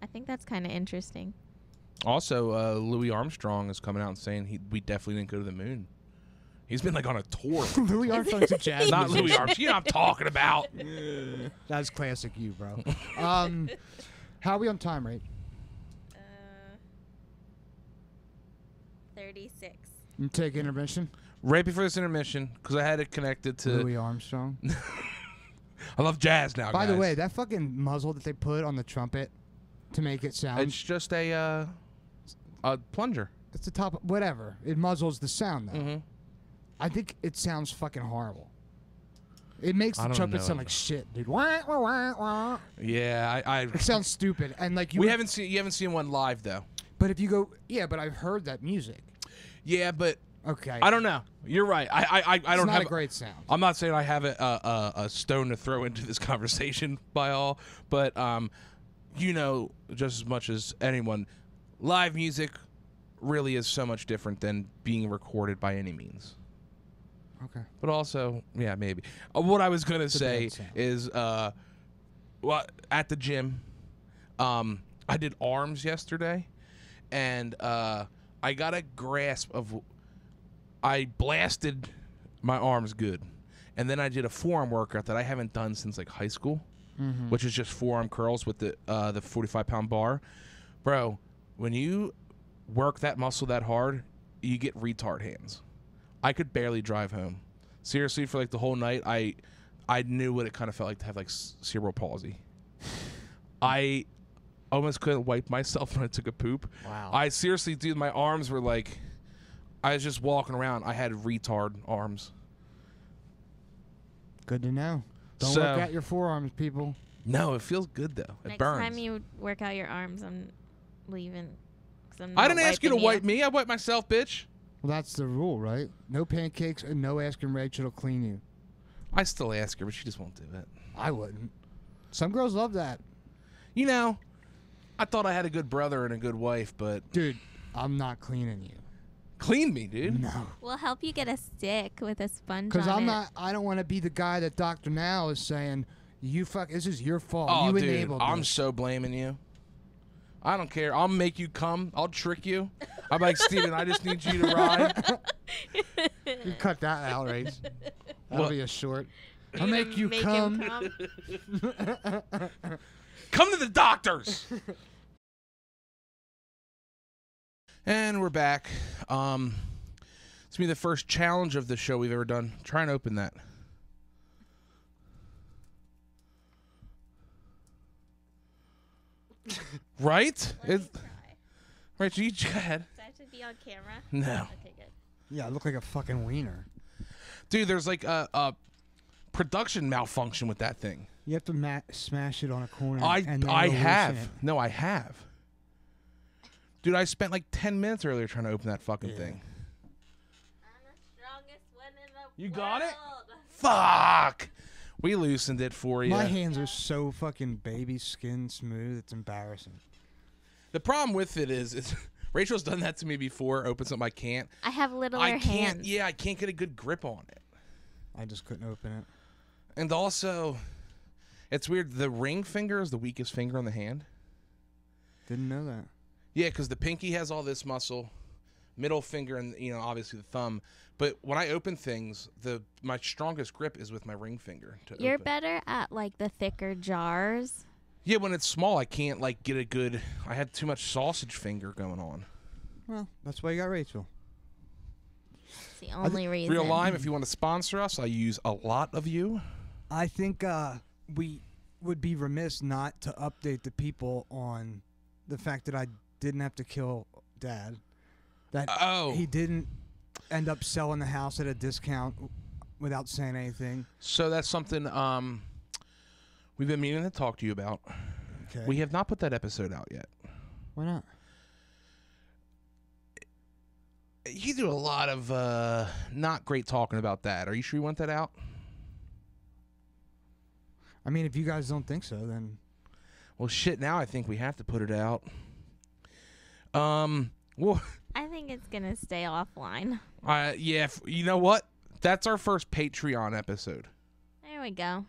I think that's kind of interesting. Also, Louis Armstrong is coming out and saying we definitely didn't go to the moon. He's been like on a tour. Louis Armstrong's a jazz Not musician. Louis Armstrong. You know what I'm talking about. That's classic you, bro. How are we on time, right? 36. You take intermission? Right before this intermission, because I had it connected to Louis Armstrong. I love jazz now, By guys. the way, that fucking muzzle that they put on the trumpet to make it sound. It's just a plunger. It's the top. Whatever. It muzzles the sound, though. Mm-hmm. I think it sounds fucking horrible. It makes the trumpet sound like shit, dude. Wah, wah, wah, wah. Yeah, It sounds stupid, and like you haven't seen one live though. But if you go, yeah, but I've heard that music. Yeah, but okay, I don't know. You're right. I don't it's not have a great sound. I'm not saying I have a stone to throw into this conversation by all, but you know just as much as anyone, live music really is so much different than being recorded by any means. Okay. But also, yeah, maybe. What I was gonna say is, well, at the gym, I did arms yesterday, and I got a grasp of. I blasted my arms good, and then I did a forearm workout that I haven't done since like high school, which is just forearm curls with the 45-pound bar, bro. When you work that muscle that hard, you get retard hands. I could barely drive home. Seriously, for like the whole night, I knew what it kind of felt like to have like cerebral palsy. I almost couldn't wipe myself when I took a poop. Wow. I seriously, dude, my arms were like, I was just walking around. I had retard arms. Good to know. Don't So- look at your forearms, people. No, it feels good though. It Next burns. time you work out your arms, I'm leaving. 'Cause I'm I not didn't ask you to wiping wipe me. I wiped myself, bitch. Well, that's the rule, right? No pancakes and no asking Rachel to clean you. I still ask her, but she just won't do it. I wouldn't. Some girls love that. You know, I thought I had a good brother and a good wife, but Dude, I'm not cleaning you. Clean me, dude. No. We'll help you get a stick with a sponge Because on I'm it. not. I don't want to be the guy that Dr. Now is saying, "You fuck. This is your fault. Oh, you dude, enabled I'm this." so blaming you. I don't care. I'll make you come. I'll trick you. I'm like, Steven, I just need you to ride. You cut that out, right? That'll What? be a short. You're I'll gonna make you him come. Come to the doctors. And we're back. It's gonna be the first challenge of the show we've ever done. Try and open that. Right? Rachel, you go ahead. Does that should be on camera? No. Okay, good. Yeah, I look like a fucking wiener. Dude, there's like a production malfunction with that thing. You have to smash it on a corner. I and then have. loosen it. No, I have. Dude, I spent like 10 minutes earlier trying to open that fucking thing. I'm the strongest one in the You got it? world. Fuck! We loosened it for you. My hands are so fucking baby skin smooth. It's embarrassing. The problem with it is Rachel's done that to me before. Open something I can't. I have littler I can't. hands. Yeah, I can't get a good grip on it. I just couldn't open it. And also, it's weird. The ring finger is the weakest finger on the hand. Didn't know that. Yeah, because the pinky has all this muscle, middle finger, and obviously the thumb. But when I open things, my strongest grip is with my ring finger. You're open. better at like the thicker jars. Yeah, when it's small, I can't like get a good. I had too much sausage finger going on. Well, that's why you got Rachel. It's the only reason. Real Lime, if you want to sponsor us, I use a lot of you. I think we would be remiss not to update the people on the fact that I didn't have to kill Dad. That he didn't end up selling the house at a discount without saying anything. So that's something we've been meaning to talk to you about. Okay. We have not put that episode out yet. Why not? You do a lot of not great talking about that. Are you sure you want that out? I mean, if you guys don't think so, then... Well, shit, now I think we have to put it out. Well... I think it's going to stay offline. Yeah, you know what? That's our first Patreon episode. There we go.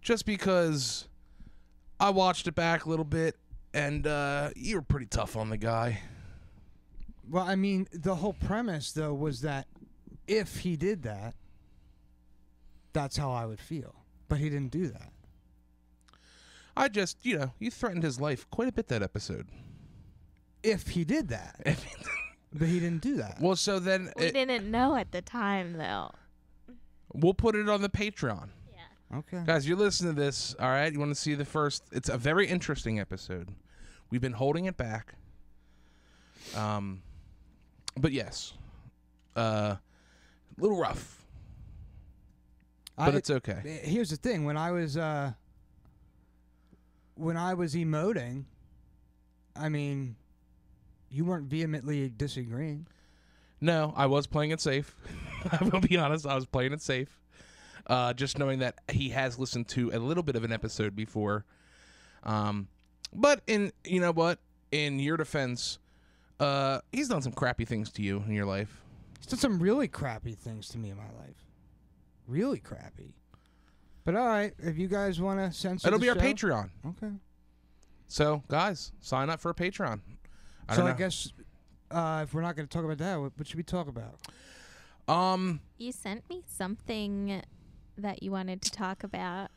Just because I watched it back a little bit, and you were pretty tough on the guy. Well, I mean, the whole premise, though, was that if he did that, that's how I would feel. But he didn't do that. I just, you threatened his life quite a bit that episode. If he did that. But he didn't do that. Well, so then... We didn't know at the time, though. We'll put it on the Patreon. Yeah. Okay. Guys, you're listening to this, all right? You want to see the first... It's a very interesting episode. We've been holding it back. But yes. A little rough. But it's okay. Here's the thing. When I was emoting, I mean... You weren't vehemently disagreeing. No, I was playing it safe. I will be honest, I was playing it safe. Just knowing that he has listened to a little bit of an episode before. But in your defense, he's done some crappy things to you in your life. He's done some really crappy things to me in my life. Really crappy. But all right, if you guys want to censor It'll the be our show- Patreon. Okay. So, guys, sign up for a Patreon. I guess if we're not going to talk about that, what should we talk about? You sent me something that you wanted to talk about.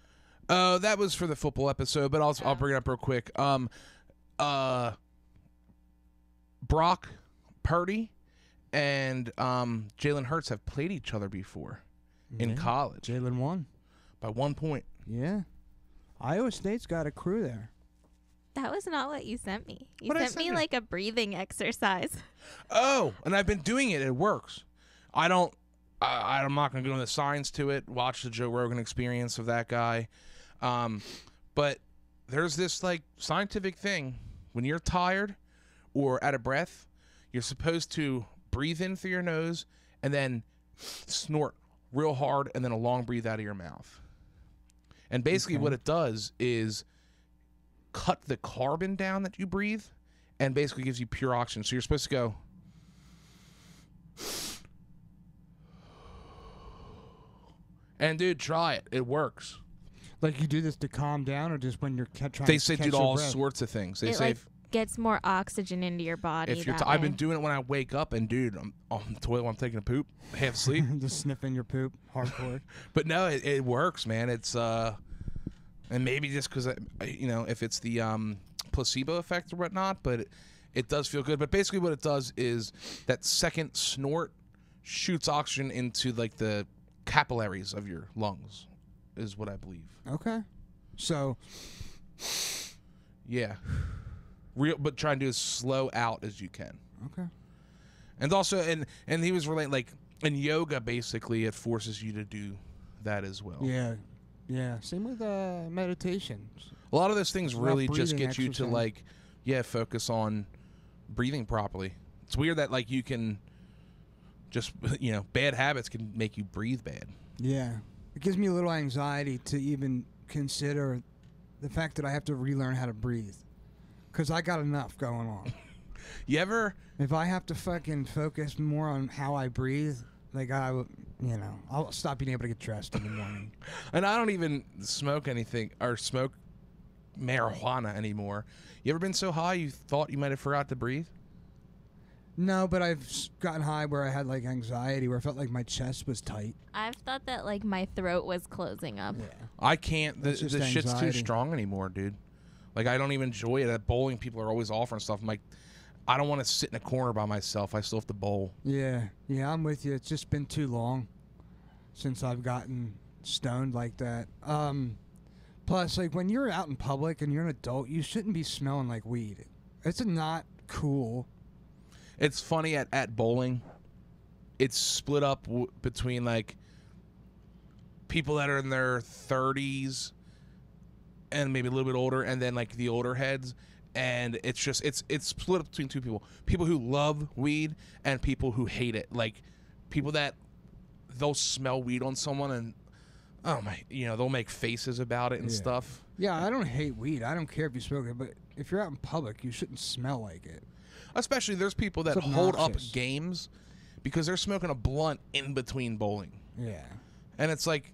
That was for the football episode, but I'll bring it up real quick. Brock Purdy and Jalen Hurts have played each other before in college Jalen won. by 1 point. Yeah. Iowa State's got a crew there. That was not what you sent me. You What'd I sent send me you? like a breathing exercise. Oh, and I've been doing it. It works. I'm not going to go into the science to it. Watch the Joe Rogan Experience of that guy. But there's this like scientific thing. When you're tired or out of breath, you're supposed to breathe in through your nose and then snort real hard and then a long breathe out of your mouth. And basically what it does is cut the carbon down that you breathe and basically gives you pure oxygen. So you're supposed to go And dude, try it. It works. Like you do this to calm down, or just when you're trying They to say catch do your all breath? sorts of things. They It say like gets more oxygen into your body. if you're that I've way. been doing it when I wake up, and dude, I'm on the toilet while I'm taking a poop, half asleep. Just sniffing your poop, hardcore. But no, it works, man. It's and maybe just because if it's the placebo effect or whatnot, but it does feel good. But basically, what it does is that second snort shoots oxygen into like the capillaries of your lungs, is what I believe. Okay. So, yeah, but try and do as slow out as you can. okay. And also, and he was relating, like, in yoga, basically, it forces you to do that as well. Yeah. Yeah. Same with meditation. A lot of those things Well, really just breathing get you to, exercise. like, focus on breathing properly. It's weird that, like, you can just, bad habits can make you breathe bad. Yeah. It gives me a little anxiety to even consider the fact that I have to relearn how to breathe. Because I got enough going on. You ever... If I have to fucking focus more on how I breathe, like I'll stop being able to get dressed in the morning. And I don't even smoke anything or smoke marijuana anymore. You ever been so high you thought you might have forgot to breathe? No, but I've gotten high where I had like anxiety, where I felt like my chest was tight. I've thought that like my throat was closing up. Yeah. I can't. The It's just shit's too anxiety. strong anymore, dude. Like, I don't even enjoy it. At bowling, people are always offering stuff. I'm like, I don't want to sit in a corner by myself. I still have to bowl. Yeah, I'm with you. It's just been too long since I've gotten stoned like that. Plus, like when you're out in public and you're an adult, you shouldn't be smelling like weed. It's not cool. It's funny at bowling. It's split up between like people that are in their 30s and maybe a little bit older, and then like the older heads. And it's just it's split up between two people who love weed and people who hate it. Like people that they'll smell weed on someone and they'll make faces about it and Yeah. stuff. Yeah, I don't hate weed. I don't care if you smoke it, but if you're out in public, you shouldn't smell like it. Especially there's people that It's hold up obnoxious. games because they're smoking a blunt in between bowling. Yeah. And it's like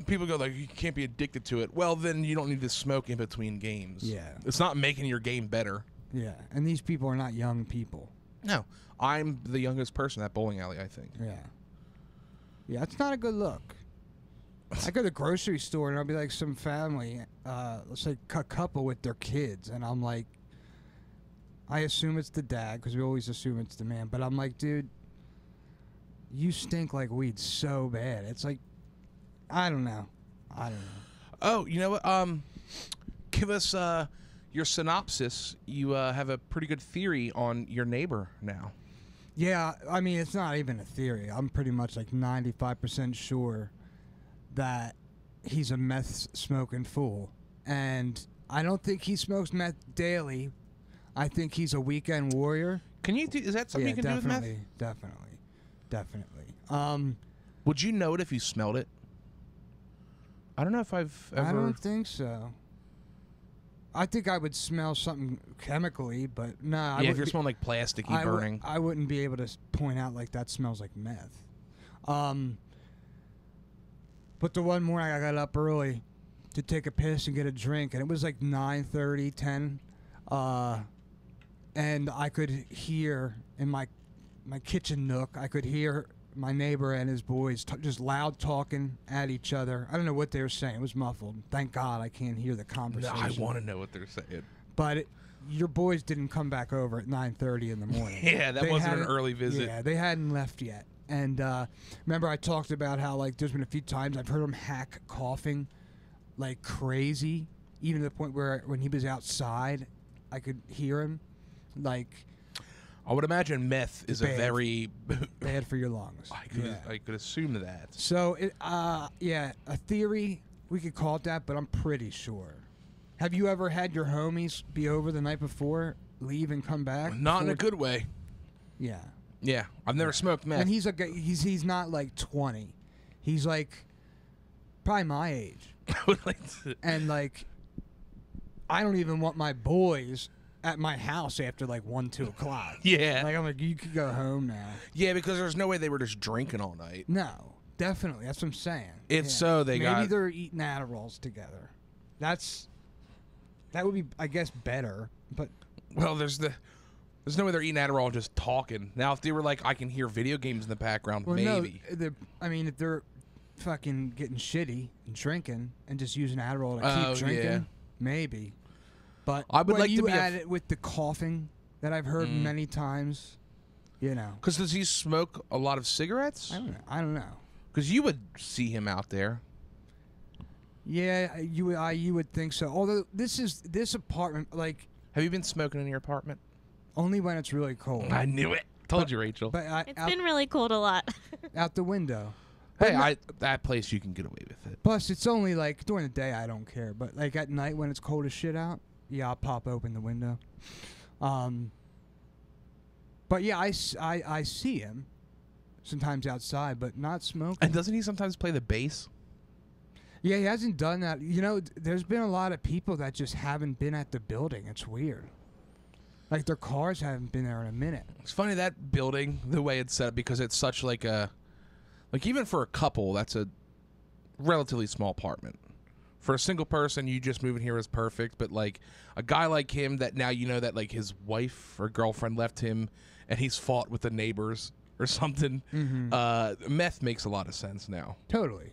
people go like, you can't be addicted to it. Well, then you don't need to smoke in between games. Yeah. It's not making your game better. Yeah, and these people are not young people. No. I'm the youngest person at bowling alley, I think. Yeah. Yeah, it's not a good look. I go to the grocery store and I'll be like some family, let's say a couple with their kids, and I'm like, I assume it's the dad because we always assume it's the man, but I'm like, dude, you stink like weed so bad. It's like, I don't know. Oh, you know what? Give us your synopsis. You have a pretty good theory on your neighbor now. Yeah, I mean, it's not even a theory. I'm pretty much like 95% sure that he's a meth smoking fool. And I don't think he smokes meth daily. I think he's a weekend warrior. Is that something you can do with meth? Definitely. Would you know it if you smelled it? I don't know if I've ever... I don't think so. I think I would smell something chemically, but nah. Yeah, if you're smelling like plasticky burning. I wouldn't be able to point out like that smells like meth. But the one morning I got up early to take a piss and get a drink, and it was like 9:30, 10, and I could hear in my kitchen nook, I could hear my neighbor and his boys just loud talking at each other. I don't know what they were saying. It was muffled. Thank God I can't hear the No, conversation. I want to know what they're saying. But your boys didn't come back over at 9:30 in the morning. Yeah, that They wasn't an hadn't- early visit. Yeah, they hadn't left yet. And remember I talked about how like there's been a few times I've heard him hack coughing like crazy, even to the point where when he was outside, I could hear him. Like, I would imagine meth is a Bad. very... bad for your lungs. I could assume that. So, a theory, we could call it that, but I'm pretty sure. Have you ever had your homies be over the night before, leave and come back? Not in a good way. Yeah. Yeah, I've never smoked meth. And he's not like 20. He's like probably my age. And like, I don't even want my boys at my house after like 1, 2 o'clock. Yeah. Like I'm like, you could go home now. Yeah, because there's no way they were just drinking all night. No, Definitely, that's what I'm saying. It's so they maybe got. they're eating Adderalls together. That would be, I guess, better. But Well, there's no way they're eating Adderall and just talking. Now, if they were like, I can hear video games in the background, maybe. No, I mean, if they're fucking getting shitty and drinking and just using Adderall to keep drinking, yeah. maybe. But I would when like to you be add it with the coughing that I've heard many times, you know. Because does he smoke a lot of cigarettes? I don't know. Because you would see him out there. Yeah, you would think so. Although this apartment, like, Have you been smoking in your apartment? only when it's really cold. I knew it. Told you, Rachel. But It's been really cold a lot. out the window. Hey, that place you can get away with it. Plus, it's only like during the day I don't care, but like at night when it's cold as shit out, yeah, I'll pop open the window. But yeah, I see him sometimes outside, but not smoking. And doesn't he sometimes play the bass? Yeah, he hasn't done that. You know, there's been a lot of people that just haven't been at the building. It's weird. Like their cars haven't been there in a minute. It's funny that building, the way it's set up, because it's such like a, like even for a couple, that's a relatively small apartment. For a single person, you just moving here is perfect. But like a guy like him, that now you know that like his wife or girlfriend left him, and he's fought with the neighbors or something. Meth makes a lot of sense now. Totally.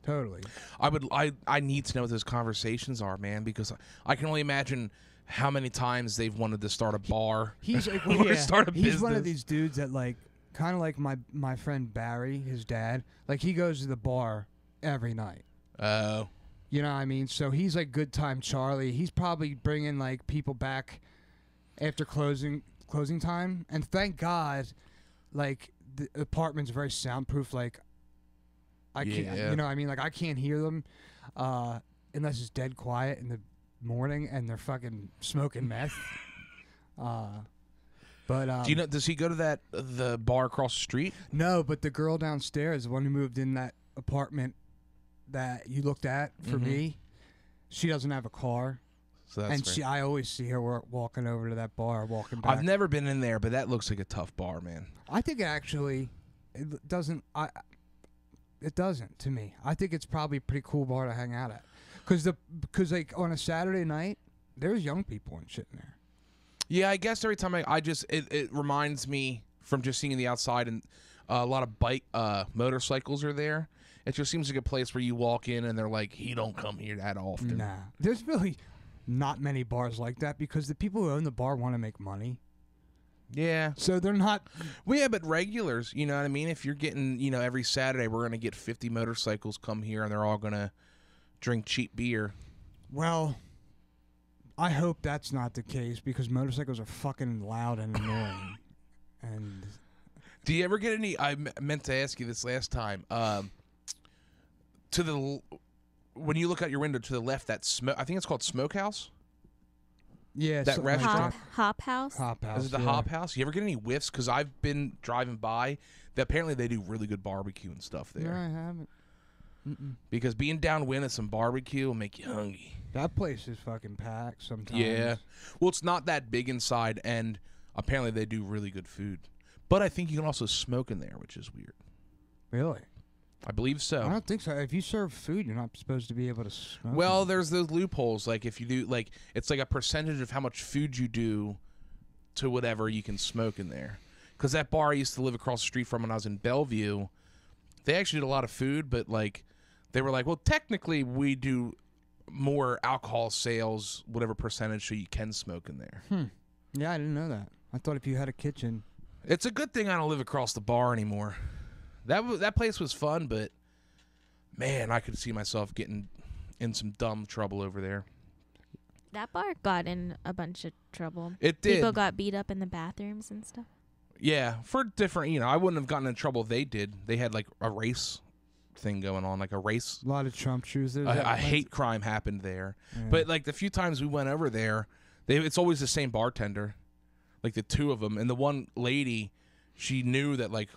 I need to know what those conversations are, man, because I can only imagine how many times they've wanted to start a bar. He's like, or start a business. He's one of these dudes that like, kind of like my friend Barry, his dad. Like he goes to the bar every night. Oh. You know what I mean? So he's like good time Charlie. He's probably bringing like people back after closing time. And thank God, like the apartment's very soundproof. Like I can't, you know what I mean? Like I can't hear them unless it's dead quiet in the morning and they're fucking smoking meth. But do you know? Does he go to the bar across the street? No, but the girl downstairs, the one who moved in that apartment that you looked at for me, she doesn't have a car. So that's and I always see her walking over to that bar, walking back. I've never been in there, but that looks like a tough bar, man. I think it doesn't. It doesn't to me. I think it's probably a pretty cool bar to hang out at, because like on a Saturday night, there's young people and shit in there. Yeah, I guess every time it reminds me from just seeing the outside, and a lot of motorcycles are there. It just seems like a place where you walk in and they're like, he don't come here that often. Nah, there's really not many bars like that because the people who own the bar want to make money. Yeah. So they're not. Well, yeah, but regulars, you know what I mean? If you're getting, every Saturday we're going to get 50 motorcycles come here and they're all going to drink cheap beer. Well, I hope that's not the case because motorcycles are fucking loud and annoying. And do you ever get any? I meant to ask you this last time. When you look out your window to the left, that I think it's called Smokehouse. Yeah, that restaurant. Hop House. Hop House. Is it the Hop House? You ever get any whiffs? Because I've been driving by. That apparently they do really good barbecue and stuff there. No, I haven't. Because being downwind at some barbecue will make you hungry. That place is fucking packed sometimes. Yeah. Well, it's not that big inside, and apparently they do really good food. But I think you can also smoke in there, which is weird. Really? I believe so. I don't think so. If you serve food, you're not supposed to be able to smoke. Well, there's those loopholes. Like if you do, like it's like a percentage of how much food you do to whatever you can smoke in there. Because that bar I used to live across the street from when I was in Bellevue, they actually did a lot of food, but like they were like, well, technically we do more alcohol sales, whatever percentage, so you can smoke in there. Yeah, I didn't know that. I thought if you had a kitchen. It's a good thing I don't live across the bar anymore. That place was fun, but man, I could see myself getting in some dumb trouble over there. That bar got in a bunch of trouble. It did. People got beat up in the bathrooms and stuff. Yeah, for different, I wouldn't have gotten in trouble if they did. They had like a race thing going on, like a race. A lot of Trump shoes. A hate crime happened there. Yeah. But like the few times we went over there, it's always the same bartender, like the two of them. And the one lady, she knew that like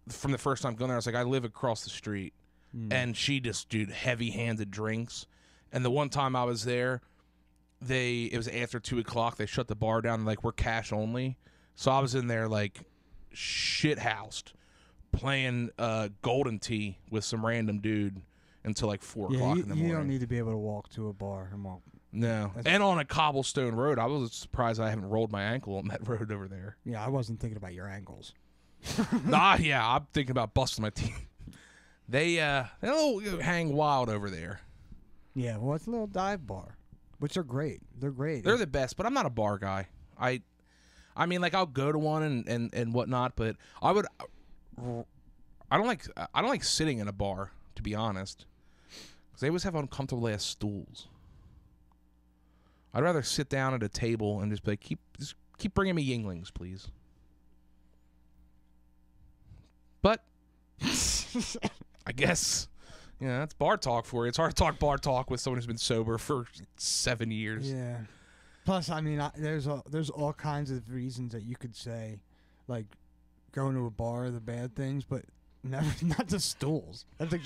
from the first time going there, I was like, I live across the street. And she just did heavy-handed drinks. And the one time I was there, it was after 2 o'clock. They shut the bar down. Like, we're cash only. So I was in there like shit-housed. playing Golden Tee with some random dude until like 4 o'clock in the morning. You don't need to be able to walk to a bar and walk. No. And on a cobblestone road. I was surprised I haven't rolled my ankle on that road over there. Yeah, I wasn't thinking about your ankles. Yeah, I'm thinking about busting my teeth. They'll hang wild over there. Yeah, well, it's a little dive bar, which are great. They're great. They're the best, but I'm not a bar guy. I mean, like I'll go to one and whatnot, but I don't like sitting in a bar, to be honest, because they always have uncomfortable ass stools. I'd rather sit down at a table and just be like, keep bringing me Yinglings, please. But I guess, that's bar talk for you. It's hard to talk bar talk with someone who's been sober for 7 years. Yeah. Plus, I mean, there's all kinds of reasons that you could say, like going to a bar are the bad things, but not the stools. That's like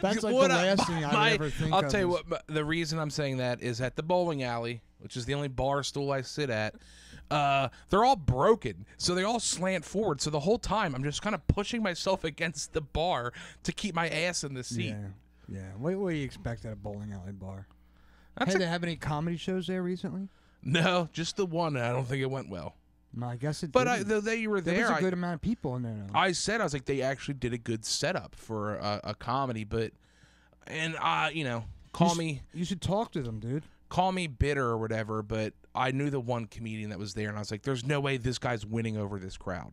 that's like the last thing I ever think of. I'll tell you what. The reason I'm saying that is at the bowling alley, which is the only bar stool I sit at. They're all broken, so they all slant forward. So the whole time, I'm just kind of pushing myself against the bar to keep my ass in the seat. Yeah. What do you expect at a bowling alley bar? Hey, they have any comedy shows there recently? No, just the one. I don't think it went well. No, I guess it. But the day you were there, there was a good amount of people in there. Though. I was like, they actually did a good setup for a comedy. Call me. You should talk to them, dude. Call me bitter or whatever, but I knew the one comedian that was there, and I was like, there's no way this guy's winning over this crowd.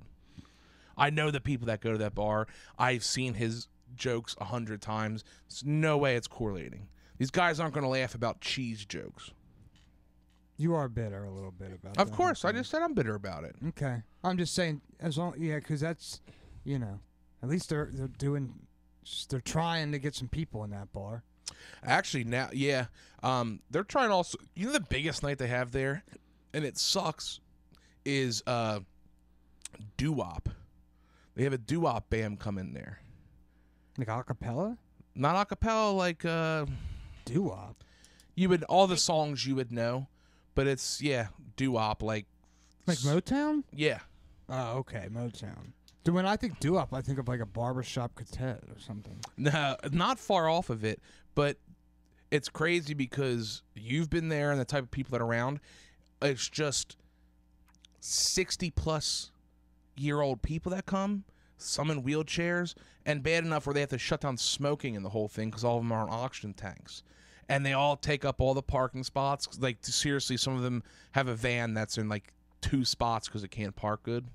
I know the people that go to that bar. I've seen his jokes 100 times. There's no way it's correlating. These guys aren't going to laugh about cheese jokes. You are bitter a little bit about Of course. I just said I'm bitter about it. Okay. I'm just saying, because that's, at least they're trying to get some people in that bar. Actually, now, yeah. They're trying also, the biggest night they have there, and it sucks, is doo-wop. They have a doo-wop band come in there. Like a cappella? Not a cappella, like doo-wop. All the songs you would know, but it's doo-wop, like Motown? Yeah. Oh, okay, Motown. When I think doo-wop, I think of like a barbershop quartet or something. No, not far off of it, but it's crazy because you've been there and the type of people that are around. It's just 60-plus-year-old people that come, some in wheelchairs, and bad enough where they have to shut down smoking in the whole thing because all of them are on oxygen tanks. And they all take up all the parking spots. Like, seriously, some of them have a van that's in, like, 2 spots because it can't park good.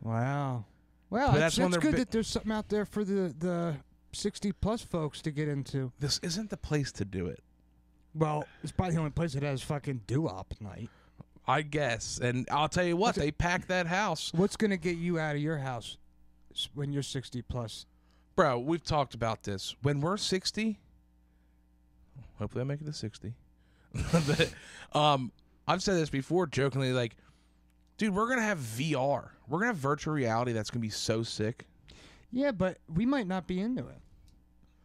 Wow. Well, that's good that there's something out there for the 60-plus folks to get into. This isn't the place to do it. Well, it's probably the only place that has fucking doo-wop night. I guess. And I'll tell you what, they pack that house. What's going to get you out of your house when you're 60-plus? Bro, we've talked about this. When we're 60, hopefully I make it to 60. I've said this before jokingly, like, dude, we're going to have VR. We're going to have virtual reality that's going to be so sick. Yeah, but we might not be into it.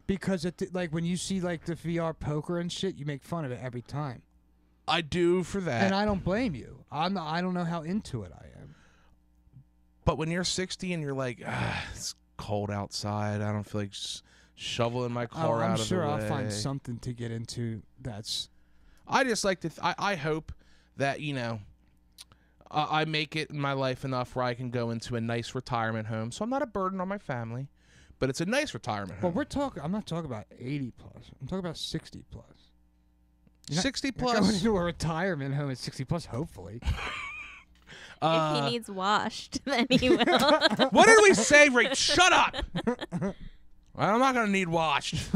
Because, when you see, like, the VR poker and shit, you make fun of it every time. I do for that. And I don't blame you. I don't know how into it I am. But when you're 60 and you're like, it's cold outside, I don't feel like shoveling my car out of the way. I'm sure I'll find something to get into that's... I just like to... I hope that, I make it in my life enough where I can go into a nice retirement home. So I'm not a burden on my family, but it's a nice retirement home. Well, I'm not talking about 80 plus. I'm talking about 60 plus. 60 plus? You're going into a retirement home at 60 plus, hopefully. If he needs washed, then he will. What did we say, Rick? Shut up! I'm not going to need washed.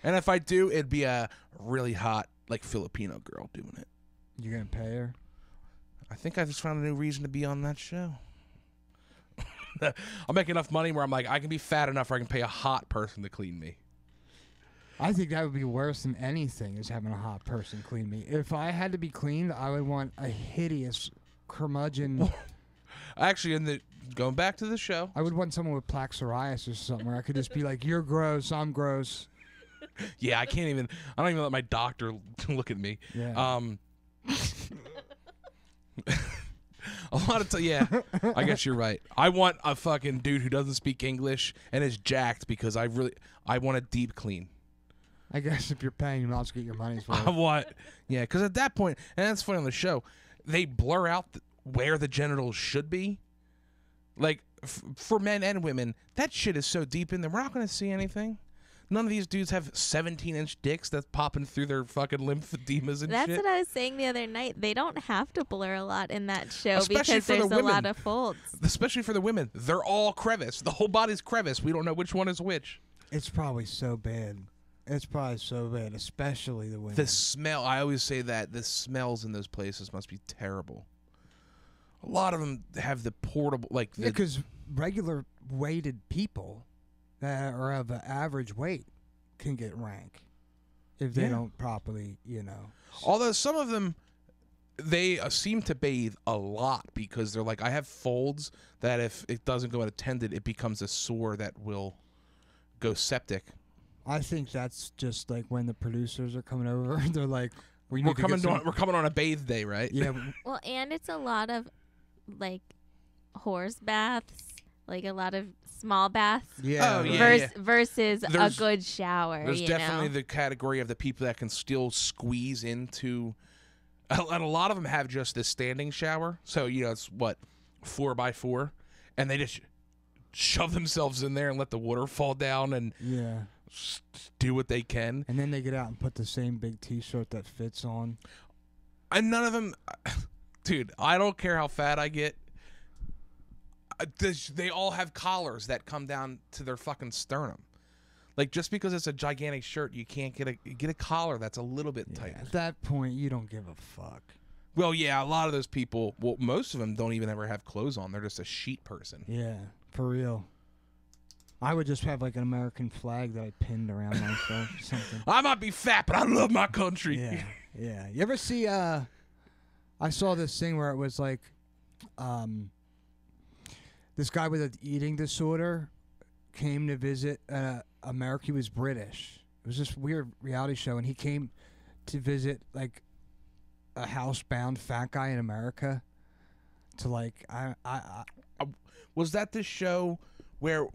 And if I do, it'd be a really hot, like, Filipino girl doing it. You going to pay her? I think I just found a new reason to be on that show. I'll make enough money where I'm like, I can be fat enough where I can pay a hot person to clean me. I think that would be worse than anything, is having a hot person clean me. If I had to be cleaned, I would want a hideous curmudgeon. Actually, going back to the show, I would want someone with plaque psoriasis or something where I could just be like, you're gross, I'm gross. Yeah, I don't even let my doctor look at me. Yeah. A lot of yeah, I guess you're right. I want a fucking dude who doesn't speak English and is jacked because I want a deep clean. I guess if you're paying, you might as well get your money's worth. I want, yeah, because at that point, and that's funny on the show, they blur out where the genitals should be. Like, for men and women, that shit is so deep in there, we're not going to see anything. None of these dudes have 17-inch dicks that's popping through their fucking lymphedemas and That's shit. what I was saying the other night. They don't have to blur a lot in that show Especially because for the there's a lot women. of folds. Especially for the women. They're all crevice. The whole body's crevice. We don't know which one is which. It's probably so bad. It's probably so bad, especially the women. The smell, I always say that, the smells in those places must be terrible. A lot of them have the portable, like... Yeah, because regular weighted people that are of an average weight can get rank if they don't properly, Although some of them, they seem to bathe a lot because they're like, I have folds that if it doesn't go unattended, it becomes a sore that will go septic. I think that's just like when the producers are coming over, they're like, we're coming on a bathe day, right? Yeah. Well, and it's a lot of, like, horse baths, like a lot of small baths. Yeah. Oh, yeah. Versus a good shower. There's definitely the category of the people that can still squeeze into, and a lot of them have just this standing shower. So, it's what, 4x4, and they just shove themselves in there and let the water fall down and do what they can. And then they get out and put the same big T-shirt that fits on. And none of them, dude, I don't care how fat I get. They all have collars that come down to their fucking sternum. Like, just because it's a gigantic shirt, you can't get a collar that's a little bit tighter. At that point, you don't give a fuck. Well, yeah, a lot of those people, well, most of them don't even ever have clothes on. They're just a sheet person. Yeah, for real. I would just have like an American flag that I pinned around myself or something. I might be fat, but I love my country. Yeah, yeah. You ever see, I saw this thing where it was like, this guy with an eating disorder came to visit America. He was British. It was this weird reality show, and he came to visit like a housebound fat guy in America. To like, was that this show where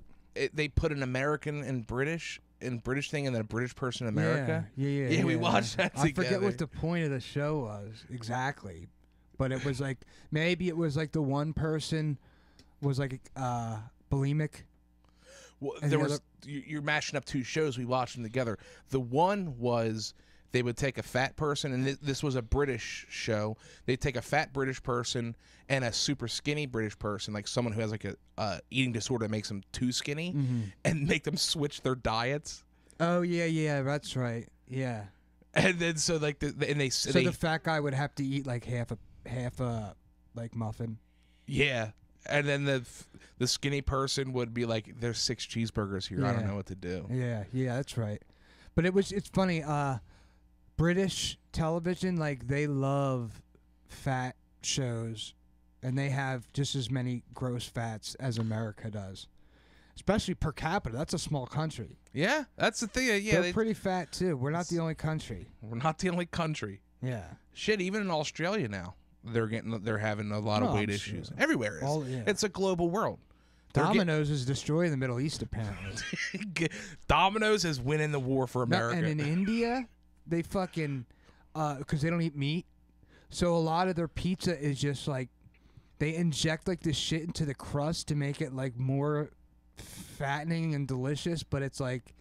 they put an American and British thing, and then a British person in America? Yeah. We watched that together. I forget what the point of the show was exactly, but it was like maybe it was like the one person was like bulimic. Well, you're mashing up two shows. We watched them together. The one was they would take a fat person, and this was a British show. They'd take a fat British person and a super skinny British person, like someone who has like a eating disorder that makes them too skinny, and make them switch their diets. Oh yeah, that's right. Yeah. And then so like the fat guy would have to eat like half a like muffin. Yeah. And then the skinny person would be like, "There's 6 cheeseburgers here. I don't know what to do." Yeah, that's right. But it's funny. British television, like they love fat shows, and they have just as many gross fats as America does, especially per capita. That's a small country. Yeah, that's the thing. Yeah, they're pretty fat too. We're not the only country. We're not the only country. Yeah. Shit, even in Australia now. They're having a lot of weight issues. Everywhere is. It's a global world. Domino's is destroying the Middle East, apparently. Domino's is winning the war for America. And in India, they fucking because they don't eat meat, so a lot of their pizza is just like they inject like this shit into the crust to make it like more fattening and delicious. But it's like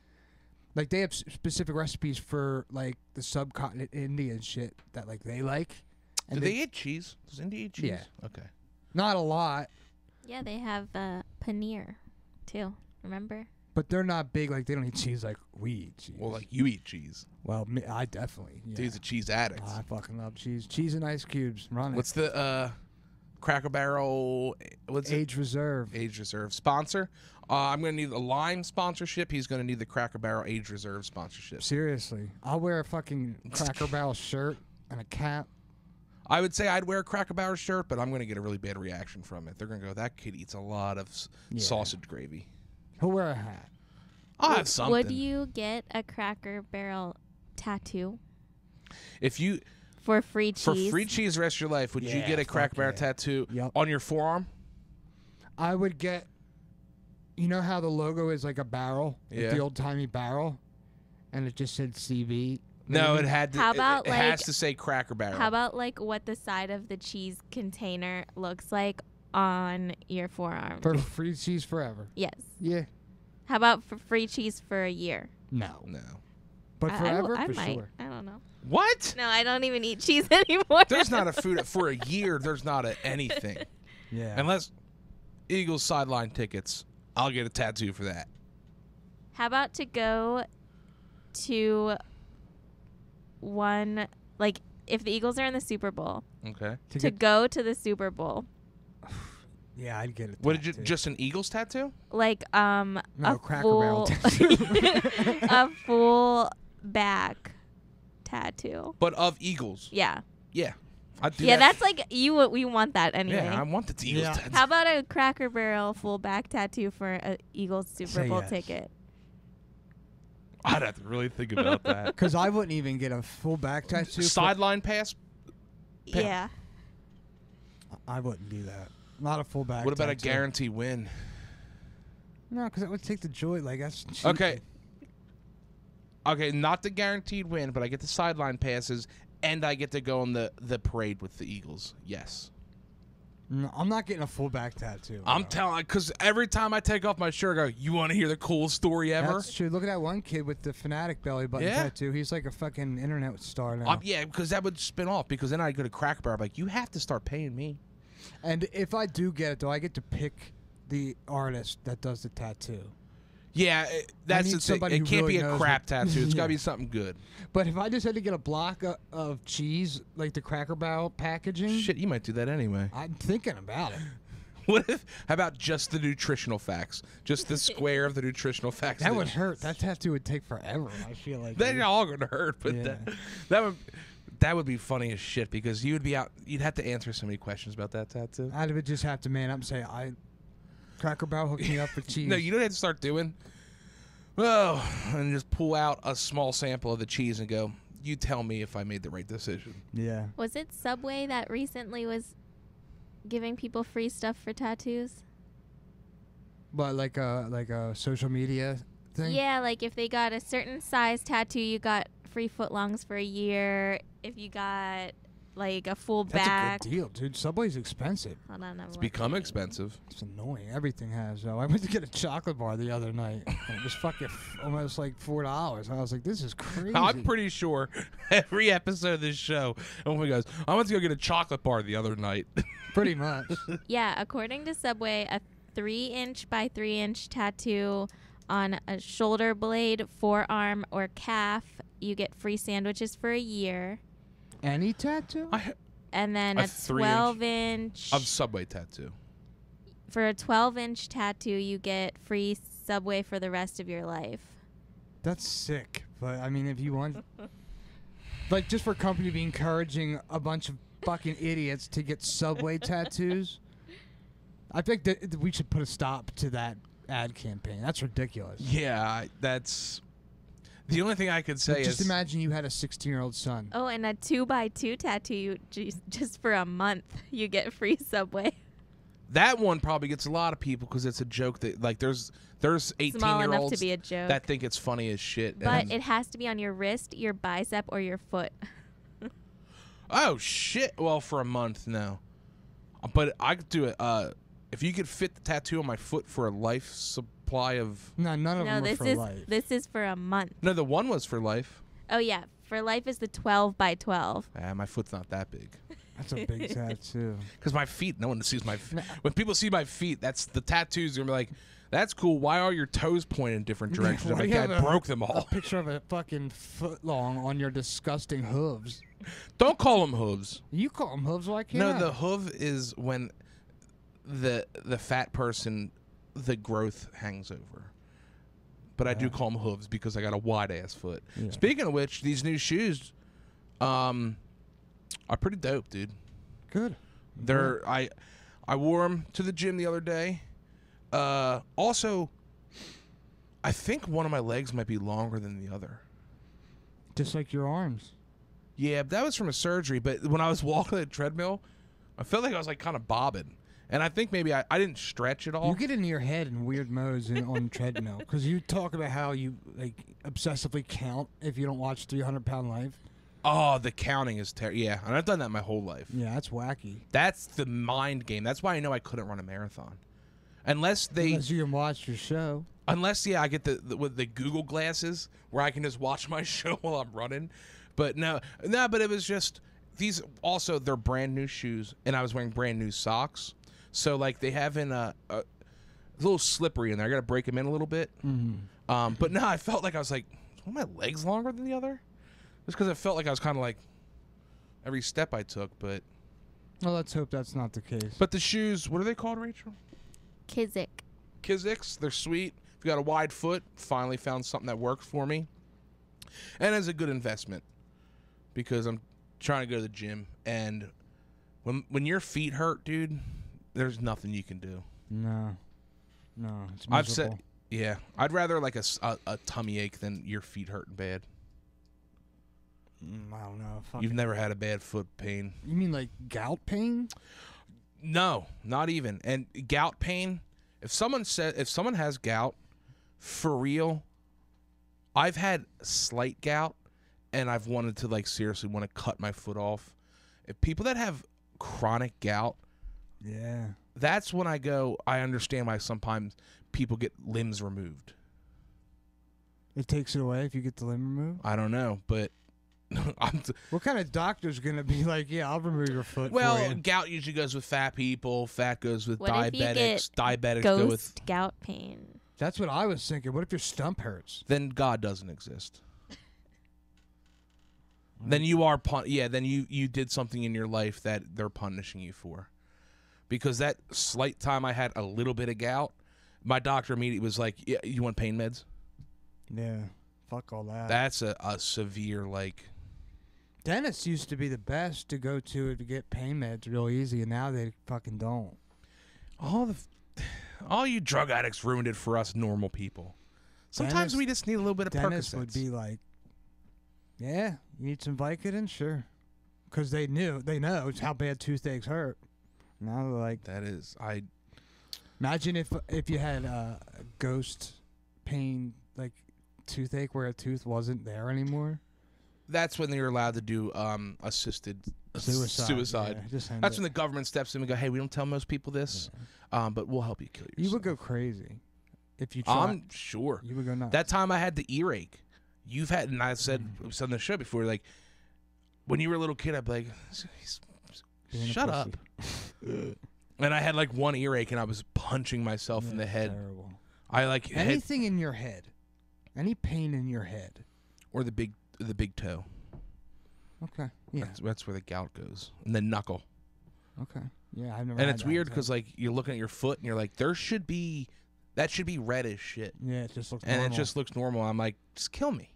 they have specific recipes for like the subcontinent Indian shit that like they like. Do they eat cheese? Does India eat cheese? Yeah. Okay. Not a lot. Yeah, they have paneer, too. Remember? But they're not big. Like, they don't eat cheese like we eat cheese. Well, like, you eat cheese. Well, I definitely. Yeah. Dude's a cheese addict. I fucking love cheese. Cheese and ice cubes. Run it. What's the Cracker Barrel? What's Age Reserve. Age Reserve sponsor. I'm going to need a Lime sponsorship. He's going to need the Cracker Barrel Age Reserve sponsorship. Seriously. I'll wear a fucking Cracker Barrel shirt and a cap. I would say I'd wear a Cracker Barrel shirt, but I'm going to get a really bad reaction from it. They're going to go, that kid eats a lot of sausage gravy. He'll wear a hat. I'll have something. Would you get a Cracker Barrel tattoo? If you... For free cheese. For free cheese the rest of your life, would you Yeah, get a Cracker fuck Barrel yeah. tattoo Yep. on your forearm? I would get. You know how the logo is like a barrel, like Yeah. the old timey barrel, and it just said CV. No, maybe? it had to. How about, it has like- to say Cracker Barrel. How about like what the side of the cheese container looks like on your forearm? For free cheese forever. Yes. Yeah. How about for free cheese for a year? No. No. But I forever, I for might. sure. I don't know. What? No, I don't even eat cheese anymore. There's not a food for a year. There's not a anything Yeah. unless Eagles sideline tickets. I'll get a tattoo for that. How about to go to one, like if the Eagles are in the Super Bowl, Okay. to go to the Super Bowl, Yeah, I'd get it. What did you? Just an Eagles tattoo? like No, a Cracker full Barrel tattoo. a full back tattoo. But of Eagles. Yeah. Yeah. I'd do Yeah, that. that's like we want that anyway. Yeah, I want the Eagles Yeah. tattoo. How about a Cracker Barrel full back tattoo for a Eagles Super Say Bowl yes. ticket? I'd have to really think about that. Because I wouldn't even get a full back tattoo. Sideline pass. Pa- Yeah. I wouldn't do that. Not a full back. What about a tattoo. guarantee win? No, because that would take the joy. Like that's cheap. Okay. Okay, not the guaranteed win, but I get the sideline passes and I get to go on the parade with the Eagles. Yes. No, I'm not getting a full back tattoo. I'm bro. telling, because every time I take off my shirt, I go, you want to hear the coolest story ever? That's true. Look at that one kid with the fanatic belly button Yeah. tattoo. He's like a fucking internet star now. Yeah, because that would spin off, because then I'd go to Cracker Barrel, like, you have to start paying me. And if I do get it, though, I get to pick the artist that does the tattoo. Yeah, that's need the thing. somebody It who can't really be a knows crap it. tattoo. It's got to Yeah. be something good. But if I just had to get a block of cheese, like the Cracker Barrel packaging, Shit, you might do that anyway. I'm thinking about it. What if, how about just the nutritional facts? Just the square of the nutritional facts. That would hurt. That tattoo would take forever, I feel like. They're all gonna hurt, but Yeah. that would be funny as shit because you would be out. You'd have to answer so many questions about that tattoo. I would just have to man up and say, Cracker Barrel hooked me up with cheese. No, you know what you have to start doing? Oh, and just pull out a small sample of the cheese and go, you tell me if I made the right decision. Yeah. Was it Subway that recently was giving people free stuff for tattoos? But like a social media thing? Yeah, like if they got a certain size tattoo, you got free footlongs for a year. If you got like a full That's back. a good deal, dude. Subway's expensive. Hold on, I'm It's become looking. expensive. It's annoying. Everything has, though. I went to get a chocolate bar the other night. And it was fucking almost like $4. I was like, this is crazy. I'm pretty sure every episode of this show, everyone goes, I went to go get a chocolate bar the other night. Pretty much. Yeah, according to Subway, a 3-inch by 3-inch tattoo on a shoulder blade, forearm, or calf, you get free sandwiches for a year. Any tattoo? And then A a 3-inch 12-inch Of Subway tattoo. for a 12-inch tattoo, you get free Subway for the rest of your life. That's sick. But, I mean, if you want... like, just for company to be encouraging a bunch of fucking idiots to get Subway tattoos, I think that we should put a stop to that ad campaign. That's ridiculous. Yeah, that's... The only thing I could say Just is... imagine you had a 16-year-old son. Oh, and a 2x2 tattoo, you just for a month, you get free Subway. That one probably gets a lot of people because it's a joke that, like, there's Small enough 18-year-olds to be a joke. that think it's funny as shit. But and- it has to be on your wrist, your bicep, or your foot. oh, shit. Well, for a month, no. But I could do it. If you could fit the tattoo on my foot for a life supply of... No, none of No, them are this for is life. this is for a month. No, the one was for life. Oh yeah, for life is the 12x12. My foot's not that big. That's a big tattoo. Because my feet, no one sees my feet. When people see my feet, that's the tattoos. They're gonna be like, that's cool. Why are your toes pointing in different directions? I'm Why like, do you I have broke them A all. picture of a fucking foot long on your disgusting hooves. Don't call them hooves. You call them hooves, why can't No, I? the hoof is when the fat person, the growth hangs over. But I do call them hooves because I got a wide ass foot. Yeah. Speaking of which, these new shoes are pretty dope, dude. Good. They're I wore them to the gym the other day. Also, I think one of my legs might be longer than the other. Just like your arms. Yeah, that was from a surgery. But when I was walking the treadmill, I felt like I was like kind of bobbing. And I think maybe I didn't stretch at all. You get into your head in weird modes on treadmill because you talk about how you like obsessively count if you don't watch 300-Pound Life. Oh, the counting is terrible. Yeah, and I've done that my whole life. Yeah, that's wacky. That's the mind game. That's why I know I couldn't run a marathon. Unless you can watch your show. Unless, yeah, I get with the Google glasses where I can just watch my show while I'm running. But no, but it was just, these, also, they're brand new shoes, and I was wearing brand new socks. So, like, they have a little slippery in there. I got to break them in a little bit. Mm-hmm. But no, I felt like I was like, one of my legs longer than the other? Just because I felt like I was kind of like, every step I took, but. Well, let's hope that's not the case. But the shoes, what are they called, Rachel? Kizik's. They're sweet. If you got a wide foot, finally found something that works for me. And it's a good investment because I'm trying to go to the gym. And when your feet hurt, dude, there's nothing you can do. No, it's miserable. I've said, yeah, I'd rather like a tummy ache than your feet hurting bad. I don't know. You've never had a bad foot pain. You mean like gout pain? No, not even. And gout pain, if someone has gout, for real, I've had slight gout and I've wanted to like seriously want to cut my foot off. If people that have chronic gout, yeah, that's when I understand why sometimes people get limbs removed. It takes it away if you get the limb removed? I don't know, but what kind of doctor's gonna be like, yeah, I'll remove your foot for you? Gout usually goes with fat people. Fat goes with what diabetics. Diabetics go with gout pain. That's what I was thinking. What if your stump hurts? Then God doesn't exist. Then you are then you did something in your life that they're punishing you for. Because that slight time I had a little bit of gout, my doctor immediately was like, "Yeah, you want pain meds?" Yeah, fuck all that. That's a severe like. Dentists used to be the best to go to get pain meds real easy, and now they fucking don't. All you drug addicts ruined it for us normal people. Sometimes we just need a little bit of Percocets. Dentists would be like, "Yeah, you need some Vicodin, sure," because they know how bad toothaches hurt. Now they're like, imagine if you had a ghost pain like toothache where a tooth wasn't there anymore. That's when you're allowed to do assisted suicide. Yeah, that's when the government steps in and go, "Hey, we don't tell most people this, but we'll help you kill yourself." You would go crazy if you tried. I'm sure. You would go nuts. That time I had the earache. You've had, and I said on the show before, like when you were a little kid, I'd be like, "Shut up." And I had like one earache, and I was punching myself in the head. Terrible. I like anything in your head, any pain in your head, or the big toe. Okay, yeah, that's where the gout goes, and the knuckle. Okay, yeah, I've never. And it's weird because like you're looking at your foot, and you're like, that should be red as shit. Yeah, it just looks. And normal. it just looks normal. I'm like, just kill me.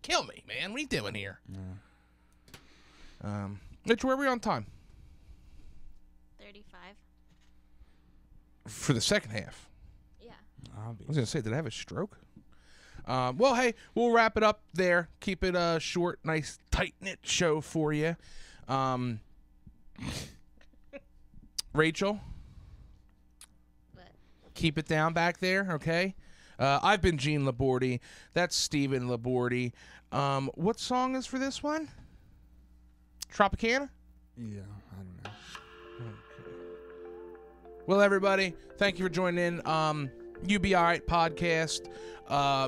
Kill me, man. What are you doing here? Yeah. Mitch, where are we on time? 35. For the second half. Yeah. I was gonna say, did I have a stroke? Well, hey, we'll wrap it up there. Keep it a short, nice, tight-knit show for you. Rachel? What? Keep it down back there, okay? I've been Gene Labordi. That's Steven Labordi. What song is for this one? Tropicana? Yeah, I don't know. Okay. Well, everybody, thank you for joining in. You Be Aight podcast,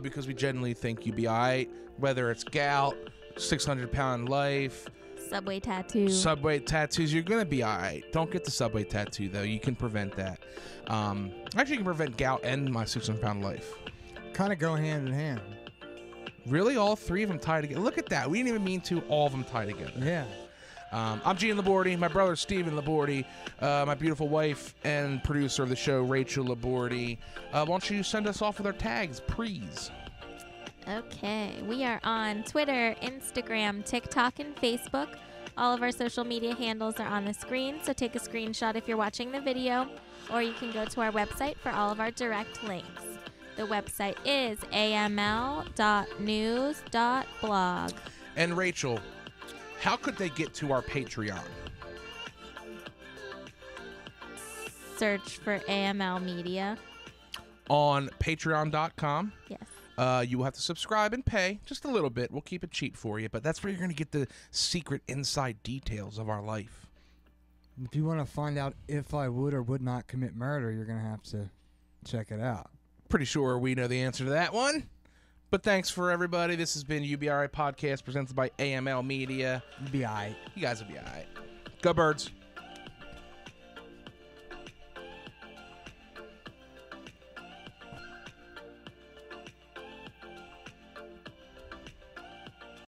because we genuinely think you be aight, whether it's gout, 600-pound life, subway tattoos, you're gonna be aight. Don't get the subway tattoo though. You can prevent that. Actually, you can prevent gout and my 600-pound life. Kind of go hand in hand. Really, all three of them tie together. Look at that. We didn't even mean to. All of them tie together. Yeah. I'm Gene Labordi. My brother Steven Labordi. My beautiful wife and producer of the show, Rachel Labordi. Why don't you send us off with our tags, please? Okay. We are on Twitter, Instagram, TikTok, and Facebook. All of our social media handles are on the screen, so take a screenshot if you're watching the video, or you can go to our website for all of our direct links. The website is aml.news.blog. And Rachel, how could they get to our Patreon? Search for AML Media. On patreon.com. Yes. You will have to subscribe and pay just a little bit. We'll keep it cheap for you, but that's where you're going to get the secret inside details of our life. If you want to find out if I would or would not commit murder, you're going to have to check it out. Pretty sure we know the answer to that one. But thanks for everybody. This has been You Be Aight podcast presented by AML Media. You be aight. You guys will be aight. Go Birds.